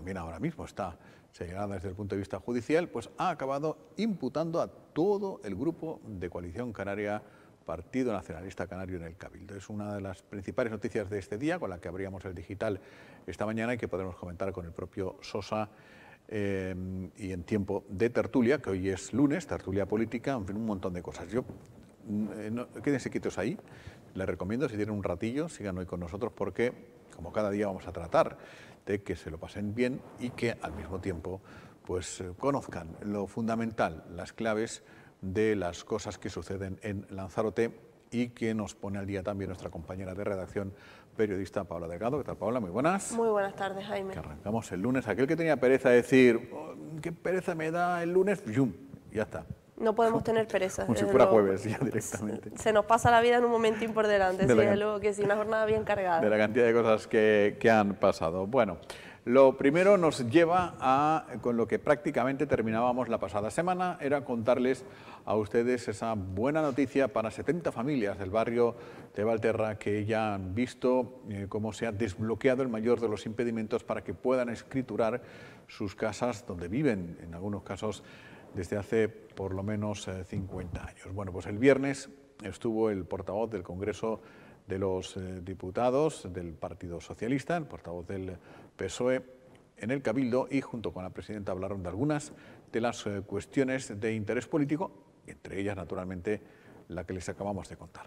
también ahora mismo está señalada desde el punto de vista judicial, pues ha acabado imputando a todo el grupo de Coalición Canaria, Partido Nacionalista Canario en el Cabildo. Es una de las principales noticias de este día, con la que abríamos el digital esta mañana y que podremos comentar con el propio Sosa y en tiempo de tertulia, que hoy es lunes, tertulia política, en fin, un montón de cosas. Quédense quietos ahí, les recomiendo, si tienen un ratillo, sigan hoy con nosotros porque, como cada día, vamos a tratar de que se lo pasen bien y que al mismo tiempo pues conozcan lo fundamental, las claves de las cosas que suceden en Lanzarote y que nos pone al día también nuestra compañera de redacción, periodista Paula Delgado. ¿Qué tal, Paula? Muy buenas. Muy buenas tardes, Jaime. Que arrancamos el lunes. Aquel que tenía pereza de decir, oh, qué pereza me da el lunes, ¡yum! Ya está. No podemos tener pereza. Como si fuera jueves ya directamente. Se nos pasa la vida en un momentín por delante, desde luego que sí, una jornada bien cargada. De la cantidad de cosas que han pasado. Bueno, lo primero nos lleva con lo que prácticamente terminábamos la pasada semana, era contarles a ustedes esa buena noticia para 70 familias del barrio de Valterra que ya han visto cómo se ha desbloqueado el mayor de los impedimentos para que puedan escriturar sus casas donde viven, en algunos casos desde hace por lo menos 50 años. Bueno, pues el viernes estuvo el portavoz del Congreso de los Diputados del Partido Socialista, el portavoz del PSOE, en el Cabildo y junto con la presidenta hablaron de algunas de las cuestiones de interés político, entre ellas naturalmente la que les acabamos de contar.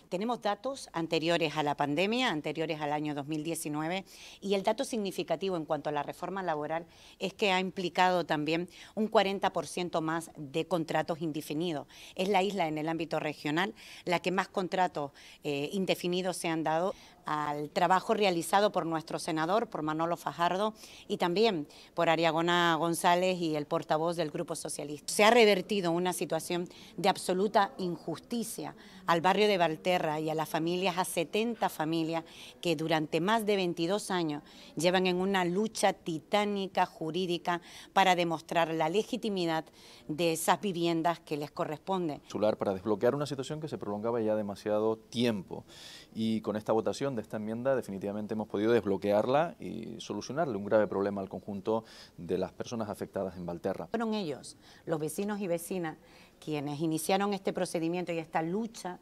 Tenemos datos anteriores a la pandemia, anteriores al año 2019, y el dato significativo en cuanto a la reforma laboral es que ha implicado también un 40% más de contratos indefinidos. Es la isla en el ámbito regional la que más contratos indefinidos se han dado al trabajo realizado por nuestro senador, por Manolo Fajardo, y también por Ariagona González y el portavoz del Grupo Socialista. Se ha revertido una situación de absoluta injusticia al barrio de Valterra y a las familias, a 70 familias que durante más de 22 años llevan en una lucha titánica jurídica para demostrar la legitimidad de esas viviendas que les corresponden. Para desbloquear una situación que se prolongaba ya demasiado tiempo, y con esta votación de esta enmienda definitivamente hemos podido desbloquearla y solucionarle un grave problema al conjunto de las personas afectadas en Valterra. Fueron ellos, los vecinos y vecinas, quienes iniciaron este procedimiento y esta lucha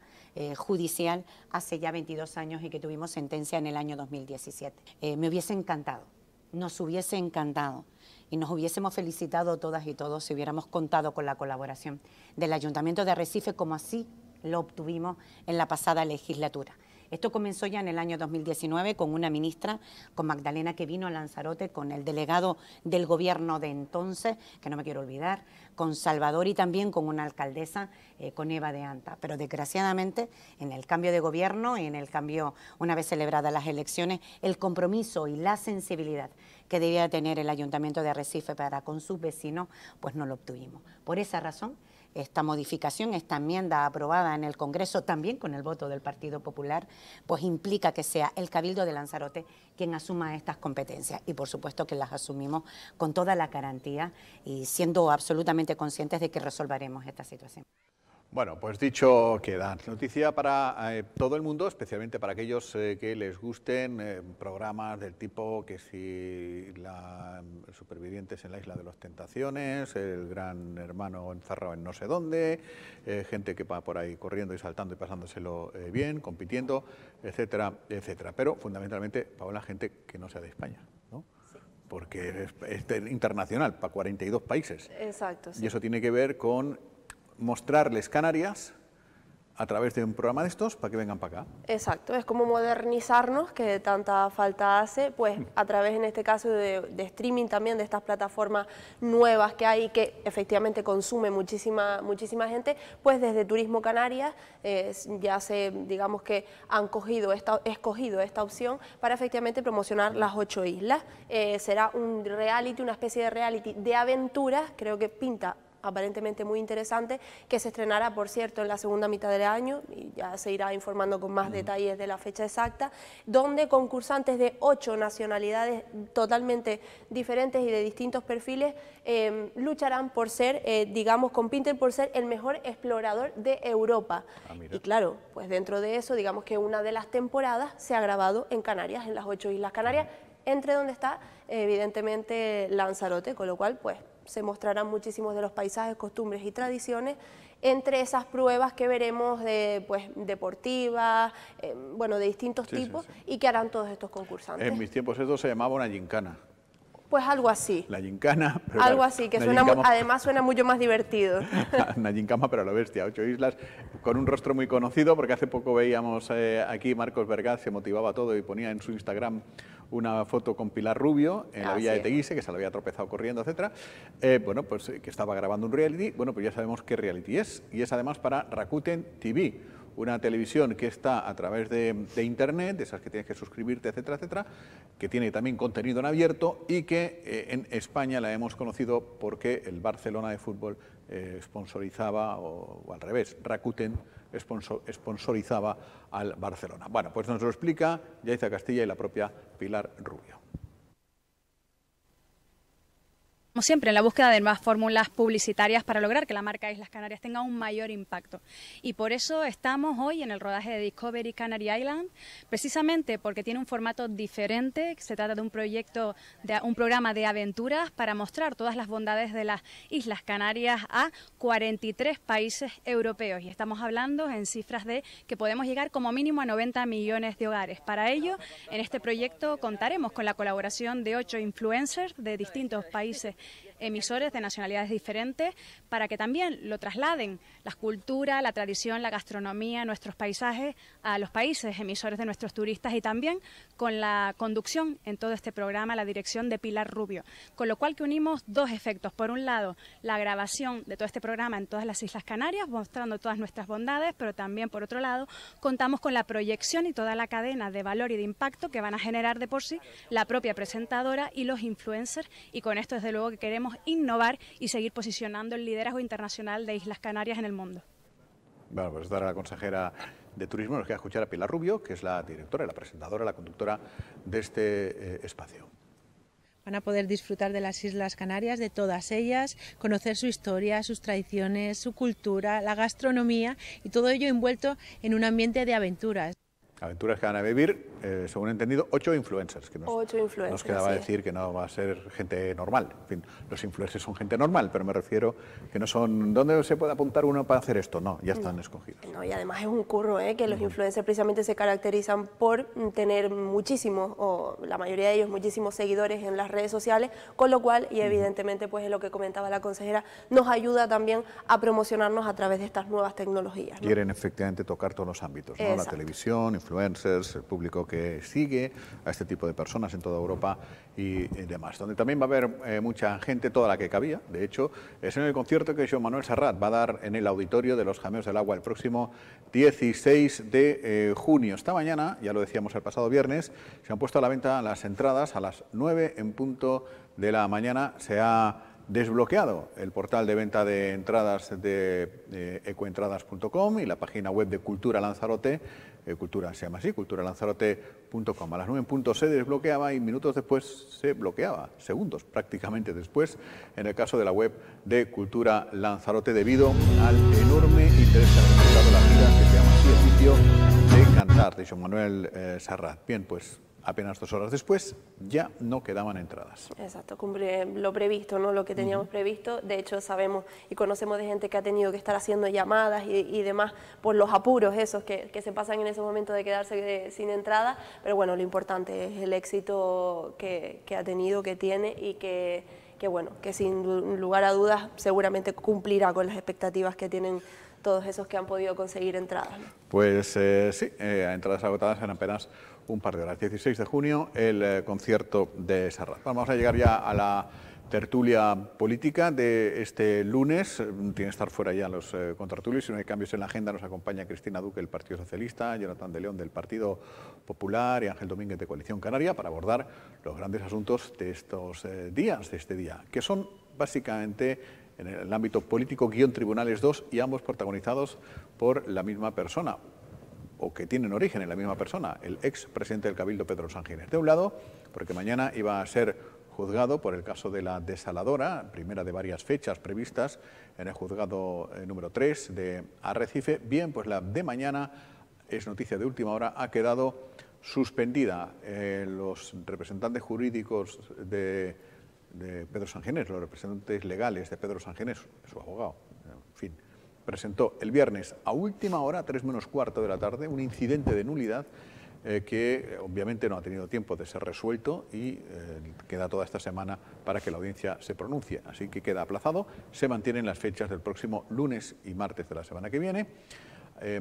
judicial hace ya 22 años y que tuvimos sentencia en el año 2017. Me hubiese encantado, nos hubiese encantado y nos hubiésemos felicitado todas y todos si hubiéramos contado con la colaboración del Ayuntamiento de Arrecife, como así lo obtuvimos en la pasada legislatura. Esto comenzó ya en el año 2019 con una ministra, con Magdalena, que vino a Lanzarote, con el delegado del gobierno de entonces, que no me quiero olvidar, con Salvador y también con una alcaldesa, con Eva de Anta. Pero desgraciadamente en el cambio de gobierno y en el cambio, una vez celebradas las elecciones, el compromiso y la sensibilidad que debía tener el Ayuntamiento de Arrecife para con sus vecinos, pues no lo obtuvimos. Por esa razón, esta modificación, esta enmienda aprobada en el Congreso, también con el voto del Partido Popular, pues implica que sea el Cabildo de Lanzarote quien asuma estas competencias y por supuesto que las asumimos con toda la garantía y siendo absolutamente conscientes de que resolveremos esta situación. Bueno, pues dicho queda, noticia para todo el mundo, especialmente para aquellos que les gusten programas del tipo que si Supervivientes en la Isla de las Tentaciones, El Gran Hermano encerrado en no sé dónde, gente que va por ahí corriendo y saltando y pasándoselo bien, compitiendo, etcétera, etcétera. Pero fundamentalmente para la gente que no sea de España, ¿no? Porque es internacional, para 42 países. Exacto. Sí. Y eso tiene que ver con mostrarles Canarias a través de un programa de estos para que vengan para acá. Exacto, es como modernizarnos, que tanta falta hace, pues a través en este caso de streaming también, de estas plataformas nuevas que hay, que efectivamente consume muchísima gente, pues desde Turismo Canarias ya digamos que han escogido esta opción para efectivamente promocionar las 8 islas. Será un reality, una especie de reality de aventuras, creo que pinta aparentemente muy interesante, que se estrenará, por cierto, en la segunda mitad del año, y ya se irá informando con más detalles de la fecha exacta, donde concursantes de 8 nacionalidades totalmente diferentes y de distintos perfiles lucharán por ser, digamos, compiten por ser el mejor explorador de Europa. Y claro, pues dentro de eso, digamos que una de las temporadas se ha grabado en Canarias, en las 8 Islas Canarias, entre donde está evidentemente Lanzarote, con lo cual pues se mostrarán muchísimos de los paisajes, costumbres y tradiciones entre esas pruebas que veremos de, pues, deportivas, bueno, de distintos tipos, y que harán todos estos concursantes. En mis tiempos esto se llamaba una gincana. Pues algo así. La gincana. Pero algo así, que suena, además suena mucho más divertido. Una gincana, pero a lo bestia. 8 islas con un rostro muy conocido, porque hace poco veíamos aquí Marcos Vergaz, se motivaba todo y ponía en su Instagram una foto con Pilar Rubio en la villa de Teguise, que se le había tropezado corriendo, etcétera. Bueno, pues que estaba grabando un reality. Bueno, pues ya sabemos qué reality es. Y es además para Rakuten TV, una televisión que está a través de Internet, de esas que tienes que suscribirte, etcétera, etcétera, que tiene también contenido en abierto y que en España la hemos conocido porque el Barcelona de fútbol sponsorizaba, o al revés, Rakuten sponsorizaba al Barcelona. Bueno, pues nos lo explica Yaiza Castilla y la propia Pilar Rubio. Como siempre, en la búsqueda de nuevas fórmulas publicitarias para lograr que la marca Islas Canarias tenga un mayor impacto. Y por eso estamos hoy en el rodaje de Discovery Canary Island, precisamente porque tiene un formato diferente. Se trata de un proyecto, de un programa de aventuras para mostrar todas las bondades de las Islas Canarias a 43 países europeos. Y estamos hablando en cifras de que podemos llegar como mínimo a 90 millones de hogares. Para ello, en este proyecto contaremos con la colaboración de 8 influencers de distintos países emisores de nacionalidades diferentes, para que también lo trasladen la cultura, la tradición, la gastronomía, nuestros paisajes a los países emisores de nuestros turistas, y también con la conducción en todo este programa, la dirección de Pilar Rubio. Con lo cual que unimos dos efectos. Por un lado, la grabación de todo este programa en todas las Islas Canarias, mostrando todas nuestras bondades, pero también, por otro lado, contamos con la proyección y toda la cadena de valor y de impacto que van a generar de por sí la propia presentadora y los influencers, y con esto, desde luego, que queremos innovar y seguir posicionando el liderazgo internacional de Islas Canarias en el mundo. Bueno, pues ahora la consejera de Turismo nos queda escuchar a Pilar Rubio, que es la directora, la presentadora, la conductora de este espacio. Van a poder disfrutar de las Islas Canarias, de todas ellas, conocer su historia, sus tradiciones, su cultura, la gastronomía, y todo ello envuelto en un ambiente de aventuras. Aventuras que van a vivir, según he entendido, 8 influencers. Que nos quedaba decir que no va a ser gente normal. En fin, los influencers son gente normal, pero me refiero que no son... ¿Dónde se puede apuntar uno para hacer esto? No, ya están escogidos. No, y además es un curro, que los influencers precisamente se caracterizan por tener muchísimos, o la mayoría de ellos, muchísimos seguidores en las redes sociales, con lo cual, y evidentemente, pues es lo que comentaba la consejera, nos ayuda también a promocionarnos a través de estas nuevas tecnologías, ¿no? Quieren efectivamente tocar todos los ámbitos, ¿no? La televisión, influencers, el público que sigue a este tipo de personas en toda Europa y demás. Donde también va a haber mucha gente, toda la que cabía. De hecho, es en el concierto que Joan Manuel Serrat va a dar en el auditorio de los Jameos del Agua el próximo 16 de junio. Esta mañana, ya lo decíamos el pasado viernes, se han puesto a la venta las entradas a las 9 en punto de la mañana. Se ha desbloqueado el portal de venta de entradas de ecoentradas.com y la página web de Cultura Lanzarote. Cultura se llama así, culturalanzarote.com. A las 9 en punto se desbloqueaba y minutos después se bloqueaba, segundos prácticamente después, en el caso de la web de Cultura Lanzarote, debido al enorme interés que ha despertado la vida, que se llama así el sitio de Cantar, de Joan Manuel Serrat. Bien, pues apenas 2 horas después ya no quedaban entradas. Exacto, cumple lo previsto, ¿no? Lo que teníamos previsto. De hecho, sabemos y conocemos de gente que ha tenido que estar haciendo llamadas y demás por los apuros esos que se pasan en ese momento de quedarse sin entrada. Pero bueno, lo importante es el éxito que ha tenido, que tiene, y que bueno, que sin lugar a dudas seguramente cumplirá con las expectativas que tienen todos esos que han podido conseguir entradas, ¿no? Pues sí, entradas agotadas en apenas un par de horas. 16 de junio, el concierto de Serrat. Vamos a llegar ya a la tertulia política de este lunes. Tienen que estar fuera ya los contertulios. Si no hay cambios en la agenda, nos acompaña Cristina Duque del Partido Socialista, Jonathan de León del Partido Popular y Ángel Domínguez de Coalición Canaria, para abordar los grandes asuntos de estos días, de este día, que son básicamente en el ámbito político, Tribunales 2, y ambos protagonizados por la misma persona, o que tienen origen en la misma persona, el ex presidente del Cabildo, Pedro Sanginés. De un lado, porque mañana iba a ser juzgado por el caso de la desaladora, primera de varias fechas previstas en el juzgado número 3 de Arrecife. Bien, pues la de mañana, es noticia de última hora, ha quedado suspendida. Los representantes jurídicos de Pedro Sangenés, los representantes legales de Pedro Sangenés, su abogado, en fin, presentó el viernes a última hora, 3 menos cuarto de la tarde, un incidente de nulidad que obviamente no ha tenido tiempo de ser resuelto y queda toda esta semana para que la audiencia se pronuncie. Así que queda aplazado, se mantienen las fechas del próximo lunes y martes de la semana que viene,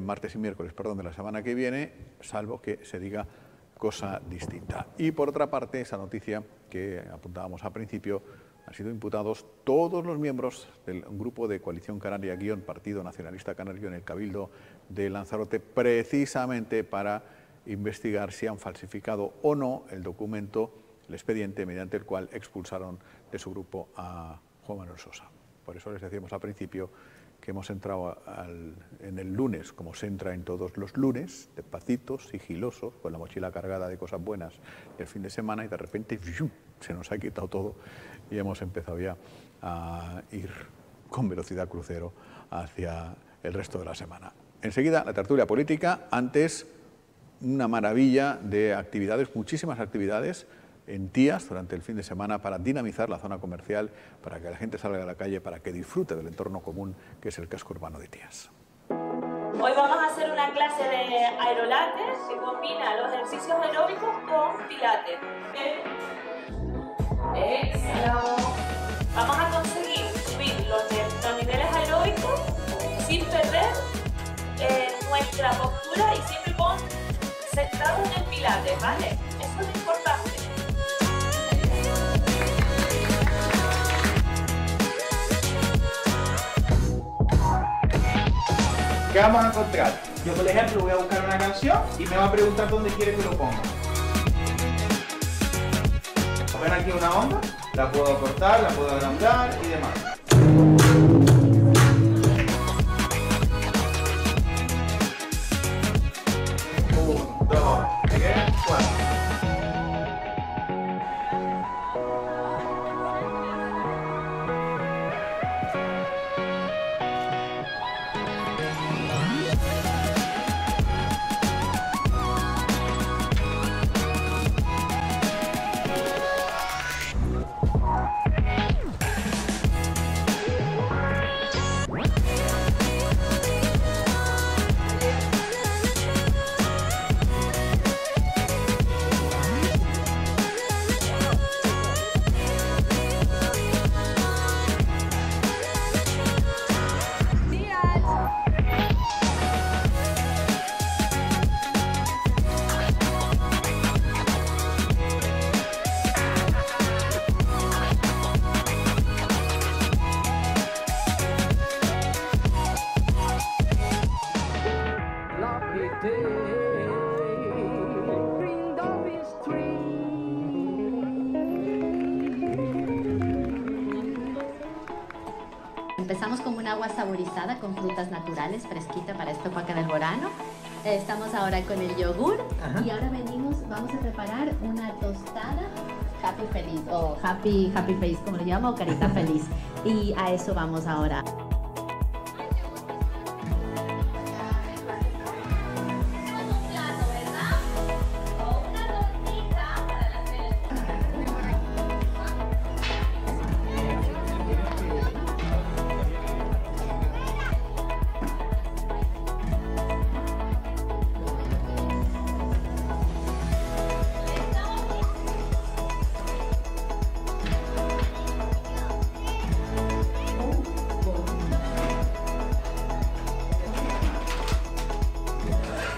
martes y miércoles, perdón, de la semana que viene, salvo que se diga cosa distinta. Y por otra parte, esa noticia que apuntábamos al principio, han sido imputados todos los miembros del grupo de Coalición Canaria _ Partido Nacionalista Canario en el Cabildo de Lanzarote, precisamente para investigar si han falsificado o no el documento, el expediente mediante el cual expulsaron de su grupo a Juan Manuel Sosa. Por eso les decíamos al principio que hemos entrado en el lunes, como se entra en todos los lunes, despacito, sigilosos, con la mochila cargada de cosas buenas del fin de semana, y de repente se nos ha quitado todo y hemos empezado ya a ir con velocidad crucero hacia el resto de la semana. Enseguida la tertulia política, antes una maravilla de actividades, muchísimas actividades en Tías durante el fin de semana para dinamizar la zona comercial, para que la gente salga a la calle, para que disfrute del entorno común que es el casco urbano de Tías. Hoy vamos a hacer una clase de aerolates que combina los ejercicios aeróbicos con pilates. Exhalo. Vamos a conseguir subir los niveles aeróbicos sin perder nuestra postura y siempre centrados en el pilates, ¿vale? Eso es lo importante. ¿Qué vamos a encontrar? Yo, por ejemplo, voy a buscar una canción y me va a preguntar dónde quiere que lo ponga. Ven aquí una onda, la puedo cortar, la puedo agrandar y demás. 1, 2, 3, 4. Empezamos con un agua saborizada con frutas naturales, fresquita para esta época del verano. Estamos ahora con el yogur. Ajá. Y ahora vamos a preparar una tostada happy feliz o happy face, como le llamo, o carita feliz. Y a eso vamos ahora.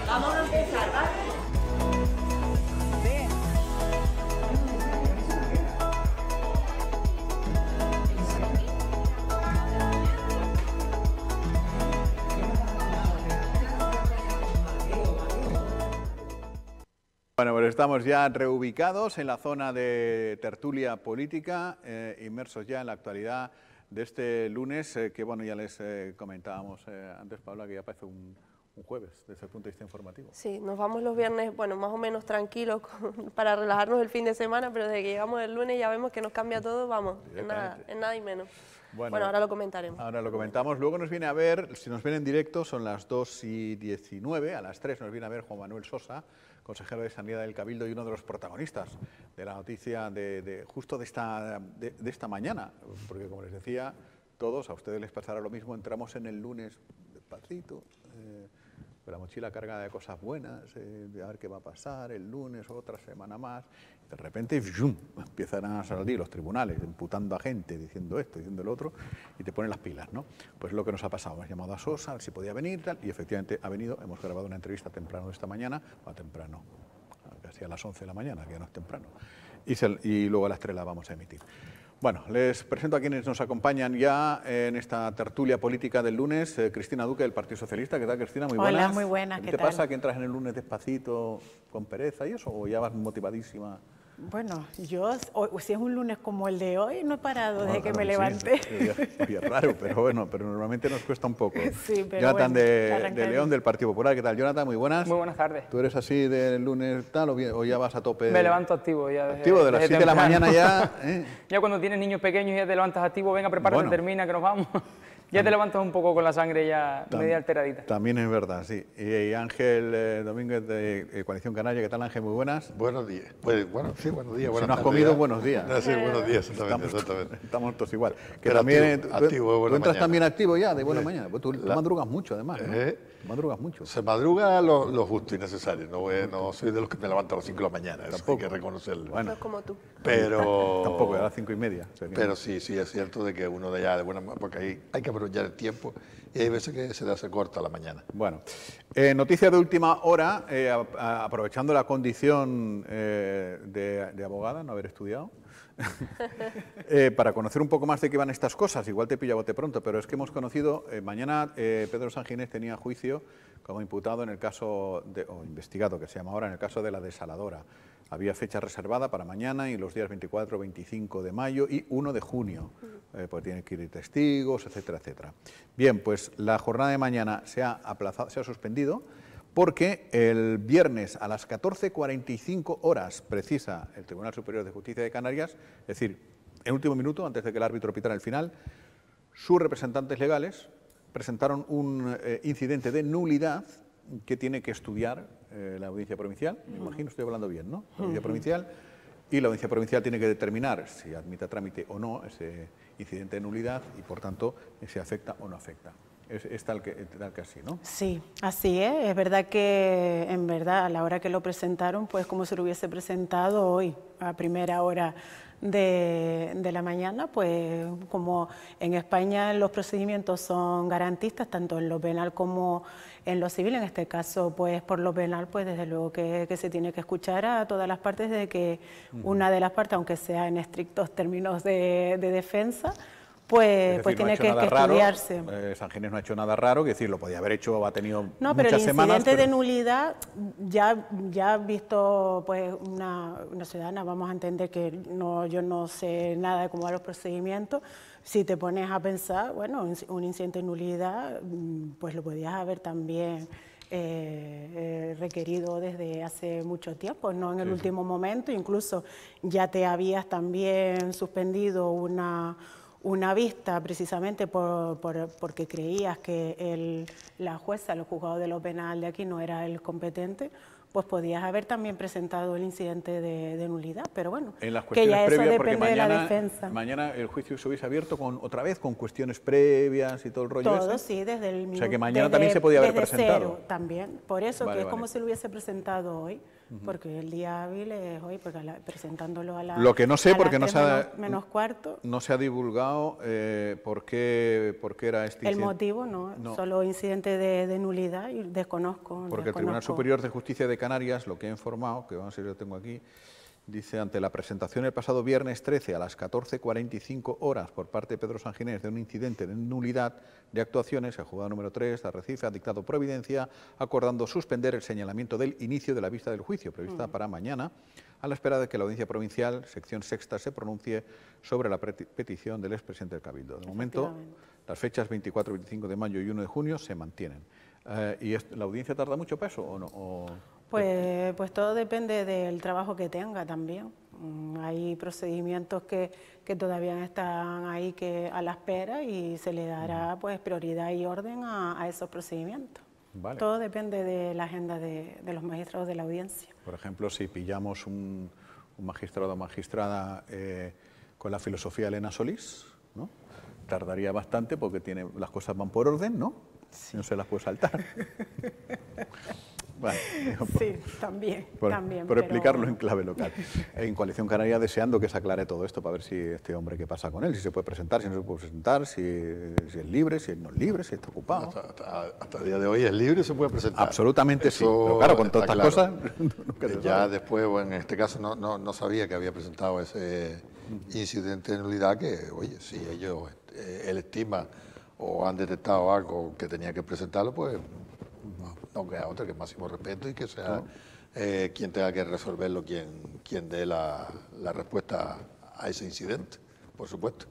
Vamos a empezar, ¿vale? Bueno, pues estamos ya reubicados en la zona de tertulia política, inmersos ya en la actualidad de este lunes, que bueno, ya les comentábamos antes, Paula, que ya parece un jueves desde el punto de vista informativo. Sí, nos vamos los viernes, bueno, más o menos tranquilos para relajarnos el fin de semana, pero desde que llegamos el lunes ya vemos que nos cambia todo, vamos, en nada y menos. Bueno, ahora lo comentaremos. Ahora lo comentamos. Luego nos viene a ver, si nos ven en directo, son las 2:19, a las 3 nos viene a ver Juan Manuel Sosa, consejero de Sanidad del Cabildo y uno de los protagonistas de la noticia justo de esta mañana, porque como les decía, todos, a ustedes les pasará lo mismo, entramos en el lunes despacito, con la mochila cargada de cosas buenas, de a ver qué va a pasar el lunes, otra semana más. De repente, ¡zum!, empiezan a salir los tribunales imputando a gente, diciendo esto, diciendo lo otro, y te ponen las pilas, ¿no? Pues lo que nos ha pasado, hemos llamado a Sosa, a ver si podía venir, tal, y efectivamente ha venido, hemos grabado una entrevista temprano de esta mañana, casi a las 11 de la mañana, que ya no es temprano, y luego a las 3 la vamos a emitir. Bueno, les presento a quienes nos acompañan ya en esta tertulia política del lunes. Cristina Duque, del Partido Socialista. ¿Qué tal, Cristina? Muy buenas. Hola, muy buenas. ¿Qué te pasa, que entras en el lunes despacito, con pereza y eso, o ya vas motivadísima? Bueno, yo, si es un lunes como el de hoy, no he parado desde que me levanté. Sí, es raro, pero bueno, pero normalmente nos cuesta un poco. Sí, pero Jonathan bueno, de León, del Partido Popular. ¿Qué tal, Jonathan? Muy buenas. Muy buenas tardes. ¿Tú eres así del lunes tal o ya vas a tope? Me levanto activo ya. Activo de las 7 de la mañana ya. Ya cuando tienes niños pequeños ya te levantas activo, venga, prepárate, bueno, termina, que nos vamos. Ya te levantas un poco con la sangre ya media alteradita. También es verdad, sí. Y Ángel Domínguez, de Coalición Canaria. ¿Qué tal, Ángel? Muy buenas. Buenos días. Bueno, sí, buenos días. Si no has comido, buenos días. No, sí, buenos días, exactamente. Estamos todos igual. Que pero también, activo, tú entras mañana. También activo ya, de buena mañana. Pues tú madrugas mucho, además, ¿no? Madrugas mucho. Se madruga lo justo y necesario. No soy de los que me levantan a las 5 de la mañana. Eso hay que reconocerlo. Bueno, no es como tú. Pero... Tampoco, a las 5:30. O sea que... Pero sí, es cierto de que uno de allá de buena mañana, porque ahí hay que aprovechar el tiempo y hay veces que se le hace corta la mañana. Bueno, noticia de última hora, aprovechando la condición de abogada, no haber estudiado, para conocer un poco más de qué van estas cosas. Igual te pilla bote pronto, pero es que hemos conocido, mañana Pedro Sanginés tenía juicio como imputado en el caso, o investigado que se llama ahora, en el caso de la desaladora. Había fecha reservada para mañana y los días 24, 25 de mayo y 1 de junio, pues tienen que ir testigos, etcétera, etcétera. Bien, pues la jornada de mañana se ha aplazado, se ha suspendido, porque el viernes a las 14:45 horas precisa el Tribunal Superior de Justicia de Canarias, es decir, en último minuto, antes de que el árbitro pitara el final, sus representantes legales presentaron un incidente de nulidad que tiene que estudiar la Audiencia Provincial. Me imagino, estoy hablando bien, ¿no? La Audiencia Provincial. Y la Audiencia Provincial tiene que determinar si admite a trámite o no ese incidente de nulidad y, por tanto, si afecta o no afecta. Es tal que así, ¿no? Sí, así es. Es verdad que, en verdad, a la hora que lo presentaron, pues como se lo hubiese presentado hoy, a primera hora de la mañana, pues como en España los procedimientos son garantistas, tanto en lo penal como en lo civil, en este caso, pues por lo penal, pues desde luego que se tiene que escuchar a todas las partes de que una de las partes, aunque sea en estrictos términos de defensa, pues tiene que estudiarse. Sanginés no ha hecho nada raro, que decir, lo podía haber hecho, ha tenido no, muchas pero el semanas. Incidente de nulidad, ya visto pues una ciudadana, vamos a entender que yo no sé nada de cómo van los procedimientos. Si te pones a pensar, bueno, un incidente de nulidad, pues lo podías haber también requerido desde hace mucho tiempo, no en el último momento. Incluso ya te habías también suspendido una vista precisamente porque creías que la jueza, el juzgado de lo penal de aquí no era el competente, pues podías haber también presentado el incidente de nulidad, pero bueno, en las que ya eso previas, depende de la defensa. Mañana el juicio se hubiese abierto otra vez con cuestiones previas y todo el rollo todo, ese. Sí, desde el minuto. O sea que mañana también se podía haber presentado. Cero, también, por eso vale, que es como si lo hubiese presentado hoy. Porque el día hábil es hoy, porque presentándolo a la... Lo que no sé, porque no se ha... menos cuarto. No se ha divulgado por qué era este incidente. El motivo no, solo incidente de nulidad y desconozco. Porque el Tribunal Superior de Justicia de Canarias, lo que ha informado, que vamos a ver, lo tengo aquí, dice, ante la presentación el pasado viernes 13 a las 14:45 horas por parte de Pedro Sanginés de un incidente de nulidad de actuaciones, el juzgado número 3 de Arrecife ha dictado providencia acordando suspender el señalamiento del inicio de la vista del juicio prevista para mañana, a la espera de que la Audiencia Provincial, sección sexta, se pronuncie sobre la petición del expresidente del Cabildo. De momento, las fechas 24 y 25 de mayo y 1 de junio se mantienen. ¿Y la audiencia tarda mucho peso o no? Pues todo depende del trabajo que tenga también. Hay procedimientos que todavía están ahí a la espera y se le dará pues prioridad y orden a esos procedimientos. Vale. Todo depende de la agenda de los magistrados de la audiencia. Por ejemplo, si pillamos un magistrado o magistrada con la filosofía de Elena Solís, ¿no? Tardaría bastante porque las cosas van por orden, ¿no? Sí. No se las puede saltar. Bueno, sí, también. Por explicarlo en clave local. En Coalición Canaria deseando que se aclare todo esto para ver si este hombre qué pasa con él, si se puede presentar, si no se puede presentar, si es libre, si no es libre, si está ocupado. Hasta el día de hoy es libre y se puede presentar. Absolutamente sí, pero claro, con todas estas cosas... Ya después, bueno, en este caso no sabía que había presentado ese incidente de nulidad que, oye, si él estima o han detectado algo que tenía que presentarlo, pues... No queda otra que máximo respeto y que sea quien tenga que resolverlo, quien dé la respuesta a ese incidente, por supuesto.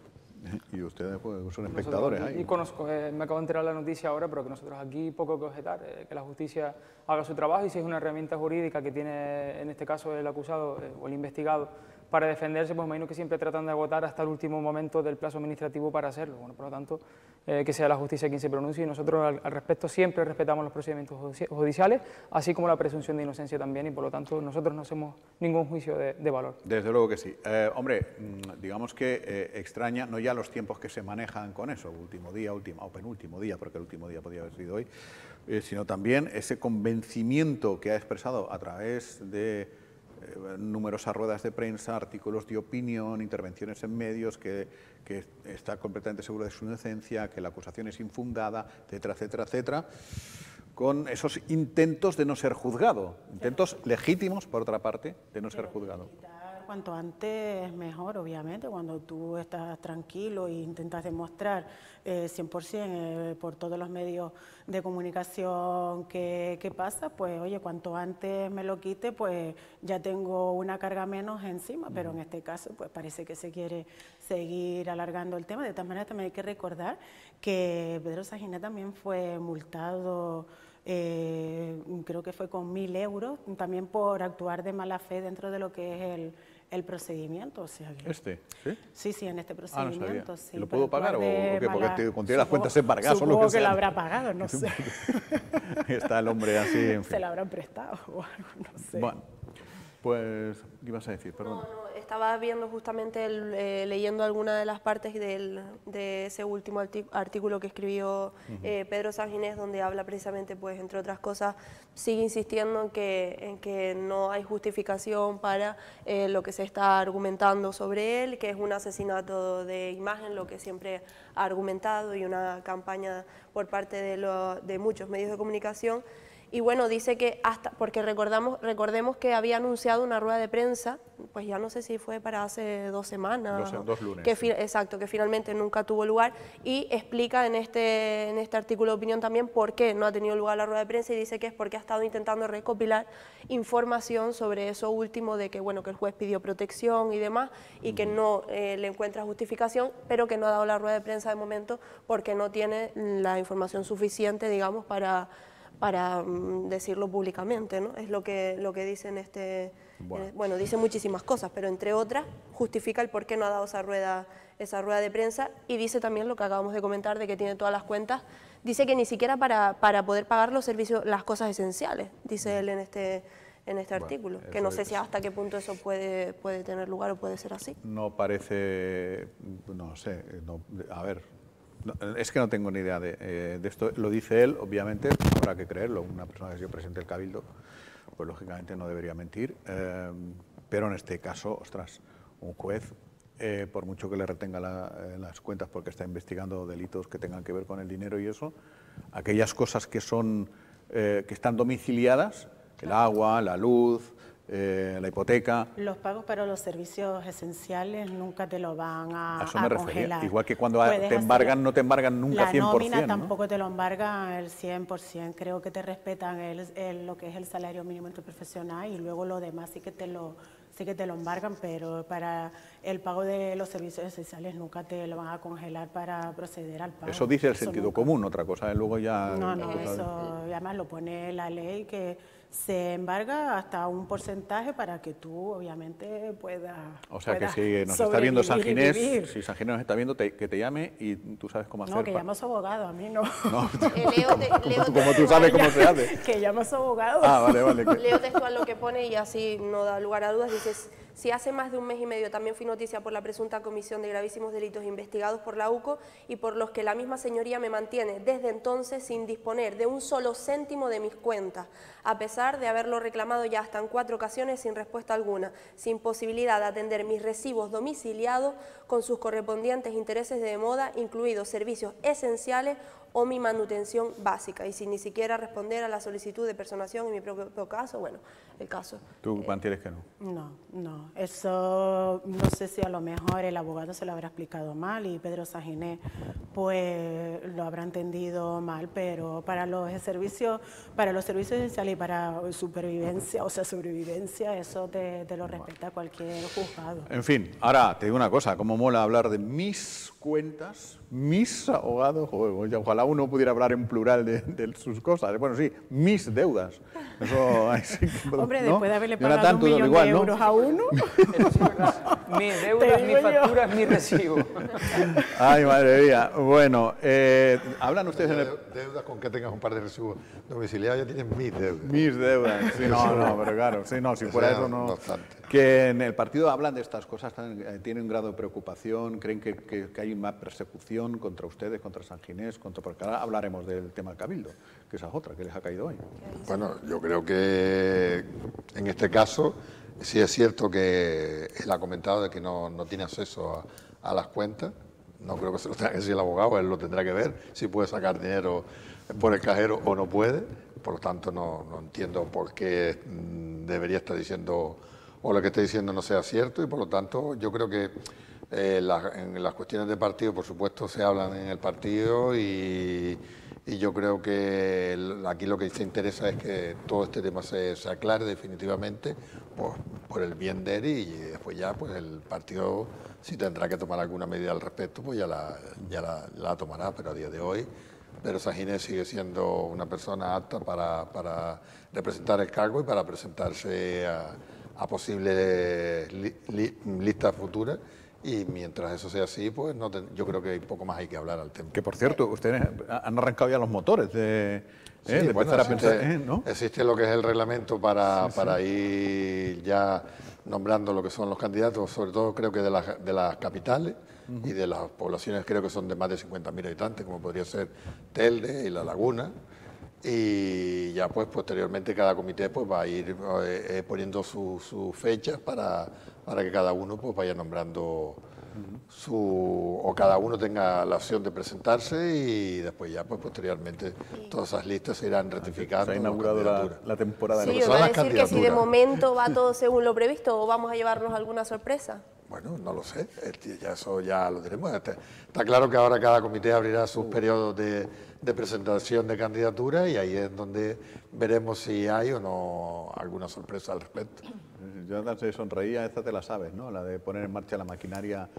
Y ustedes pues, son espectadores ahí. Y conozco, me acabo de enterar la noticia ahora, pero que nosotros aquí poco que objetar, que la justicia haga su trabajo y si es una herramienta jurídica que tiene en este caso el acusado o el investigado para defenderse, pues imagino que siempre tratan de agotar hasta el último momento del plazo administrativo para hacerlo. Bueno, por lo tanto, que sea la justicia quien se pronuncie y nosotros al respecto siempre respetamos los procedimientos judiciales, así como la presunción de inocencia también y por lo tanto nosotros no hacemos ningún juicio de valor. Desde luego que sí. Hombre, digamos que extraña, no ya los tiempos que se manejan con eso, último día, o penúltimo día, porque el último día podría haber sido hoy, sino también ese convencimiento que ha expresado a través de numerosas ruedas de prensa, artículos de opinión, intervenciones en medios, que está completamente seguro de su inocencia, que la acusación es infundada, etcétera, etcétera, etcétera, con esos intentos de no ser juzgado, intentos legítimos, por otra parte, de no ser juzgado. Cuanto antes mejor, obviamente, cuando tú estás tranquilo e intentas demostrar 100% por todos los medios de comunicación que pasa, pues oye, cuanto antes me lo quite, pues ya tengo una carga menos encima, pero en este caso pues parece que se quiere seguir alargando el tema. De todas maneras también hay que recordar que Pedro Saginé también fue multado, creo que fue con 1.000 euros, también por actuar de mala fe dentro de lo que es el procedimiento. O sea que, ¿Sí? Sí, en este procedimiento. No sí, ¿y lo puedo pagar o qué? Porque contiene las cuentas embargadas o lo que sea. Supongo que lo habrá pagado, no sé. Está el hombre así, en fin. Se lo habrán prestado o algo, no sé. Bueno, pues, ¿qué ibas a decir? Perdón. No, estaba viendo justamente, leyendo alguna de las partes de ese último artículo que escribió Pedro Saginés, donde habla precisamente, pues, entre otras cosas, sigue insistiendo en que no hay justificación para lo que se está argumentando sobre él, que es un asesinato de imagen, lo que siempre ha argumentado, y una campaña por parte de muchos medios de comunicación. Y bueno, dice que porque recordemos que había anunciado una rueda de prensa, pues ya no sé si fue para hace 2 semanas. Dos lunes. Exacto, que finalmente nunca tuvo lugar, y explica en este artículo de opinión también por qué no ha tenido lugar la rueda de prensa, y dice que es porque ha estado intentando recopilar información sobre eso último, de que bueno, que el juez pidió protección y demás, y que no le encuentra justificación, pero que no ha dado la rueda de prensa de momento porque no tiene la información suficiente, digamos, para decirlo públicamente, ¿no? Es lo que dice en este... Bueno, dice muchísimas cosas, pero entre otras justifica el por qué no ha dado esa rueda de prensa, y dice también lo que acabamos de comentar, de que tiene todas las cuentas. Dice que ni siquiera para poder pagar los servicios, las cosas esenciales, dice él en este artículo, que no sé si hasta qué punto eso puede tener lugar o puede ser así. No parece, no sé, a ver... No, es que no tengo ni idea de esto, lo dice él, obviamente, habrá que creerlo, una persona que ha sido presidente del Cabildo, pues lógicamente no debería mentir, pero en este caso, ostras, un juez, por mucho que le retenga las cuentas porque está investigando delitos que tengan que ver con el dinero y eso, aquellas cosas que están domiciliadas, el agua, la luz, la hipoteca. Los pagos para los servicios esenciales nunca te lo van a eso me refería. congelar. Igual que cuando te embargan, no te embargan nunca 100%. La nómina ¿no? tampoco te lo embargan el 100%. Creo que te respetan lo que es el salario mínimo interprofesional, y luego lo demás sí que te lo embargan, pero para el pago de los servicios esenciales nunca te lo van a congelar para proceder al pago. Eso dice el sentido común, otra cosa es luego ya... No, eso además lo pone la ley, que se embarga hasta un porcentaje para que tú, obviamente, puedas. O sea, que si nos está viendo San Ginés, si San Ginés nos está viendo, que te llame y tú sabes cómo hacer. No, que llama a su abogado, a mí no. Como tú sabes cómo se hace. Que llama a su abogado. Ah, vale. Leo textual lo que pone y así no da lugar a dudas. Dice: si hace más de un mes y medio también fui noticia por la presunta comisión de gravísimos delitos investigados por la UCO y por los que la misma señoría me mantiene desde entonces sin disponer de un solo céntimo de mis cuentas, a pesar de haberlo reclamado ya hasta en 4 ocasiones sin respuesta alguna, sin posibilidad de atender mis recibos domiciliados con sus correspondientes intereses de moda, incluidos servicios esenciales o mi manutención básica, y sin ni siquiera responder a la solicitud de personación en mi propio caso, bueno, el caso. ¿Tú mantienes que no? No, eso no sé si a lo mejor el abogado se lo habrá explicado mal y Pedro San Ginés pues lo habrá entendido mal, pero para los servicios esenciales y para supervivencia, eso te lo respeta cualquier juzgado. En fin, ahora te digo una cosa, cómo mola hablar de mis cuentas, mis abogados, joder, ojalá uno pudiera hablar en plural de sus cosas. Bueno, sí, mis deudas. Eso, sí, hombre, ¿no? después de haberle pagado Jonathan, 1 millón de euros a uno. Mis deudas, mis facturas, mis recibos. Ay, madre mía. Bueno, hablan ustedes en el... Deudas con que tengas un par de recibos domiciliados, ya tienes mis deudas. Mis deudas, sí, no, pero claro, sí, no, si fuera eso no... Que en el partido hablan de estas cosas, tienen un grado de preocupación, creen que hay una persecución contra ustedes, contra San Ginés, porque ahora hablaremos del tema del Cabildo, que esa es otra que les ha caído hoy. Bueno, yo creo que en este caso sí es cierto que él ha comentado de que no tiene acceso a las cuentas. No creo que se lo tenga que decir el abogado, él lo tendrá que ver si puede sacar dinero por el cajero o no puede. Por lo tanto, no entiendo por qué debería estar diciendo o lo que esté diciendo no sea cierto, y por lo tanto yo creo que en las cuestiones de partido, por supuesto, se hablan en el partido y yo creo que aquí lo que se interesa es que todo este tema se aclare definitivamente por el bien de él, y después ya pues el partido, si tendrá que tomar alguna medida al respecto, pues ya la tomará, pero a día de hoy Pedro San Ginés sigue siendo una persona apta para representar el cargo y para presentarse a posibles listas futuras, y mientras eso sea así, pues yo creo que poco más hay que hablar al tema. Que por cierto, ustedes han arrancado ya los motores de empezar a pensar, ¿no? Existe lo que es el reglamento para ir ya nombrando lo que son los candidatos, sobre todo creo que de las capitales y de las poblaciones, creo que son de más de 50.000 habitantes, como podría ser Telde y La Laguna. Y ya pues posteriormente cada comité pues va a ir poniendo sus fechas para que cada uno pues vaya nombrando o cada uno tenga la opción de presentarse, y después ya pues posteriormente todas esas listas se irán ratificando. Se ha inaugurado la temporada. Sí, va a decir que si de momento va todo según lo previsto, o vamos a llevarnos alguna sorpresa. Bueno, no lo sé, eso ya lo diremos. Está claro que ahora cada comité abrirá sus periodos de presentación de candidatura, y ahí es donde veremos si hay o no alguna sorpresa al respecto. Jonathan se sonreía, esta te la sabes, ¿no? La de poner en marcha la maquinaria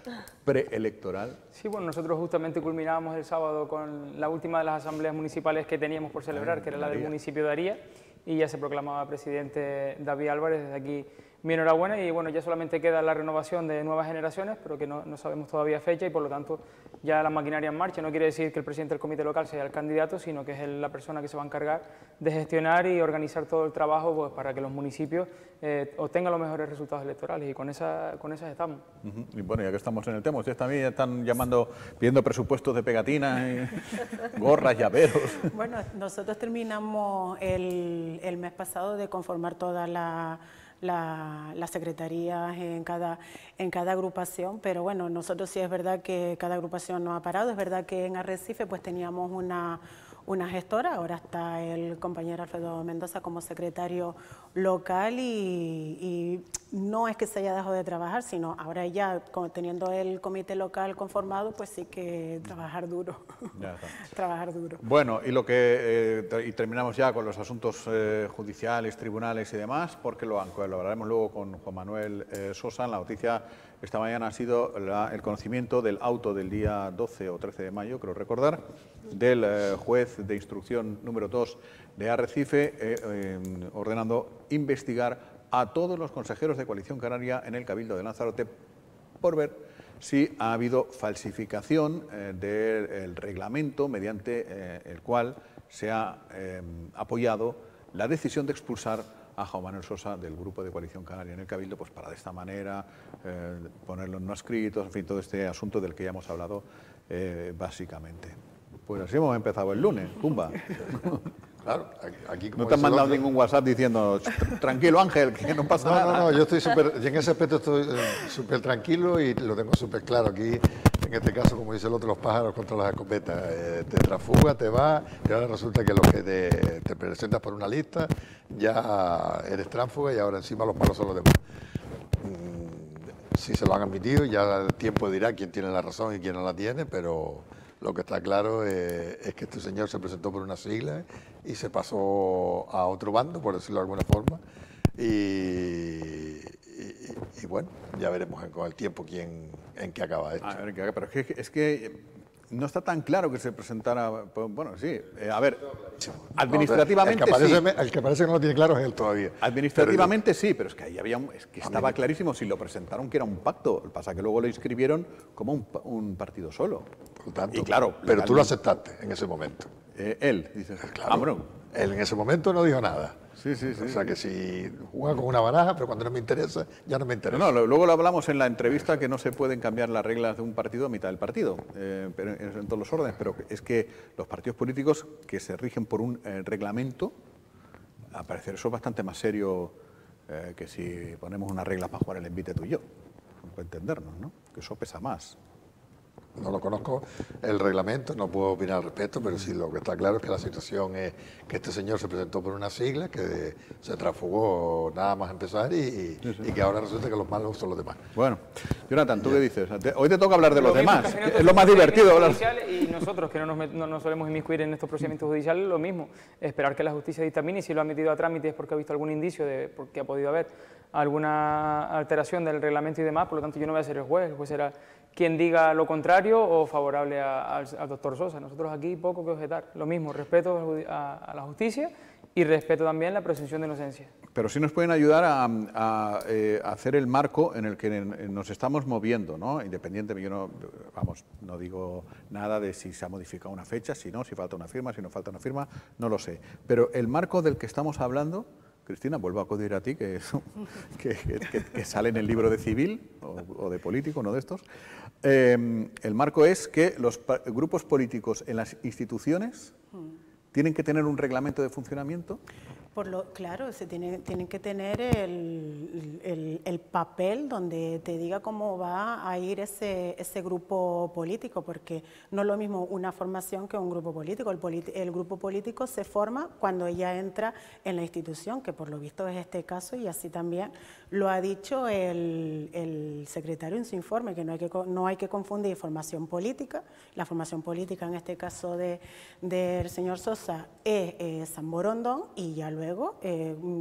preelectoral. Sí, bueno, nosotros justamente culminábamos el sábado con la última de las asambleas municipales que teníamos por celebrar, que era la del municipio de Aría, y ya se proclamaba presidente David Álvarez. Desde aquí mi enhorabuena, y bueno, ya solamente queda la renovación de nuevas generaciones, pero que no sabemos todavía fecha, y por lo tanto ya la maquinaria en marcha. No quiere decir que el presidente del comité local sea el candidato, sino que es la persona que se va a encargar de gestionar y organizar todo el trabajo pues, para que los municipios obtengan los mejores resultados electorales, y con esas estamos. Y bueno, ya que estamos en el tema, ustedes también ya están pidiendo presupuestos de pegatinas, gorras, llaveros. Bueno, nosotros terminamos el mes pasado de conformar todas las secretarías en cada agrupación, pero bueno, nosotros sí es verdad que cada agrupación no ha parado. Es verdad que en Arrecife pues teníamos una gestora, ahora está el compañero Alfredo Mendoza como secretario local, y no es que se haya dejado de trabajar, sino ahora ya teniendo el comité local conformado, pues sí que trabajar duro. Trabajar duro. Bueno, y lo que y terminamos ya con los asuntos judiciales, tribunales y demás, porque lo hablaremos luego con Juan Manuel Sosa. La noticia esta mañana ha sido el conocimiento del auto del día 12 o 13 de mayo, creo recordar, del juez de instrucción número 2 de Arrecife, ordenando investigar a todos los consejeros de Coalición Canaria en el Cabildo de Lanzarote por ver si ha habido falsificación del reglamento mediante el cual se ha apoyado la decisión de expulsar a Juan Manuel Sosa del Grupo de Coalición Canaria en el Cabildo, pues para de esta manera ponerlo en no escritos, en fin, todo este asunto del que ya hemos hablado básicamente. Pues así hemos empezado el lunes, pumba. Claro, aquí no te han mandado ningún WhatsApp diciendo, tranquilo Ángel, que no pasa nada. No, yo estoy en ese aspecto estoy súper tranquilo y lo tengo súper claro. Aquí, en este caso, como dice el otro, los pájaros contra las escopetas. Te transfugas, te vas, y ahora resulta que lo que te presentas por una lista, ya eres tránsfuga y ahora encima los palos son los demás. Si se lo han admitido, ya el tiempo dirá quién tiene la razón y quién no la tiene, pero lo que está claro es que este señor se presentó por una sigla y se pasó a otro bando, por decirlo de alguna forma, y bueno, ya veremos con el tiempo en qué acaba esto. Pero es que no está tan claro que se presentara, bueno, sí, a ver, administrativamente el que parece que no lo tiene claro es él todavía. Administrativamente sí, pero es que ahí había estaba clarísimo, si lo presentaron que era un pacto, lo que pasa es que luego lo inscribieron como un partido solo. Por tanto, y claro, pero tú lo aceptaste en ese momento. Él, dices, claro, bueno, él en ese momento no dijo nada. Sí. O sea que si juega con una baraja, pero cuando no me interesa, ya no me interesa. No, luego lo hablamos en la entrevista, que no se pueden cambiar las reglas de un partido a mitad del partido, pero en todos los órdenes, pero es que los partidos políticos que se rigen por un reglamento, a parecer eso es bastante más serio que si ponemos unas reglas para jugar el envite tú y yo, para entendernos, ¿no? Que eso pesa más. No lo conozco el reglamento, no puedo opinar al respecto, pero sí lo que está claro es que la situación es que este señor se presentó por una sigla, que se transfugó nada más empezar y que ahora resulta que los malos son los demás. Bueno, Jonathan, ¿tú qué dices? Hoy te toca hablar de los demás, es lo más divertido hablar. Y nosotros, que no nos solemos inmiscuir en estos procedimientos judiciales, lo mismo, esperar que la justicia dictamine, y si lo ha metido a trámite es porque ha visto algún indicio de porque ha podido haber alguna alteración del reglamento y demás, por lo tanto yo no voy a ser el juez será quien diga lo contrario o favorable al doctor Sosa. Nosotros aquí poco que objetar. Lo mismo, respeto a la justicia y respeto también la presunción de inocencia. Pero sí nos pueden ayudar a hacer el marco en el que nos estamos moviendo, ¿no? Independientemente, yo no digo nada de si se ha modificado una fecha, si no, si falta una firma, si no falta una firma, no lo sé. Pero el marco del que estamos hablando, Cristina, vuelvo a acudir a ti, que sale en el libro de civil o de político, uno de estos. El marco es que los grupos políticos en las instituciones tienen que tener un reglamento de funcionamiento. Claro, tienen que tener el papel donde te diga cómo va a ir ese grupo político, porque no es lo mismo una formación que un grupo político. El grupo político se forma cuando ella entra en la institución, que por lo visto es este caso, y así también lo ha dicho el secretario en su informe, que no hay que confundir formación política. La formación política, en este caso del señor Sosa, es San Borondón, y ya luego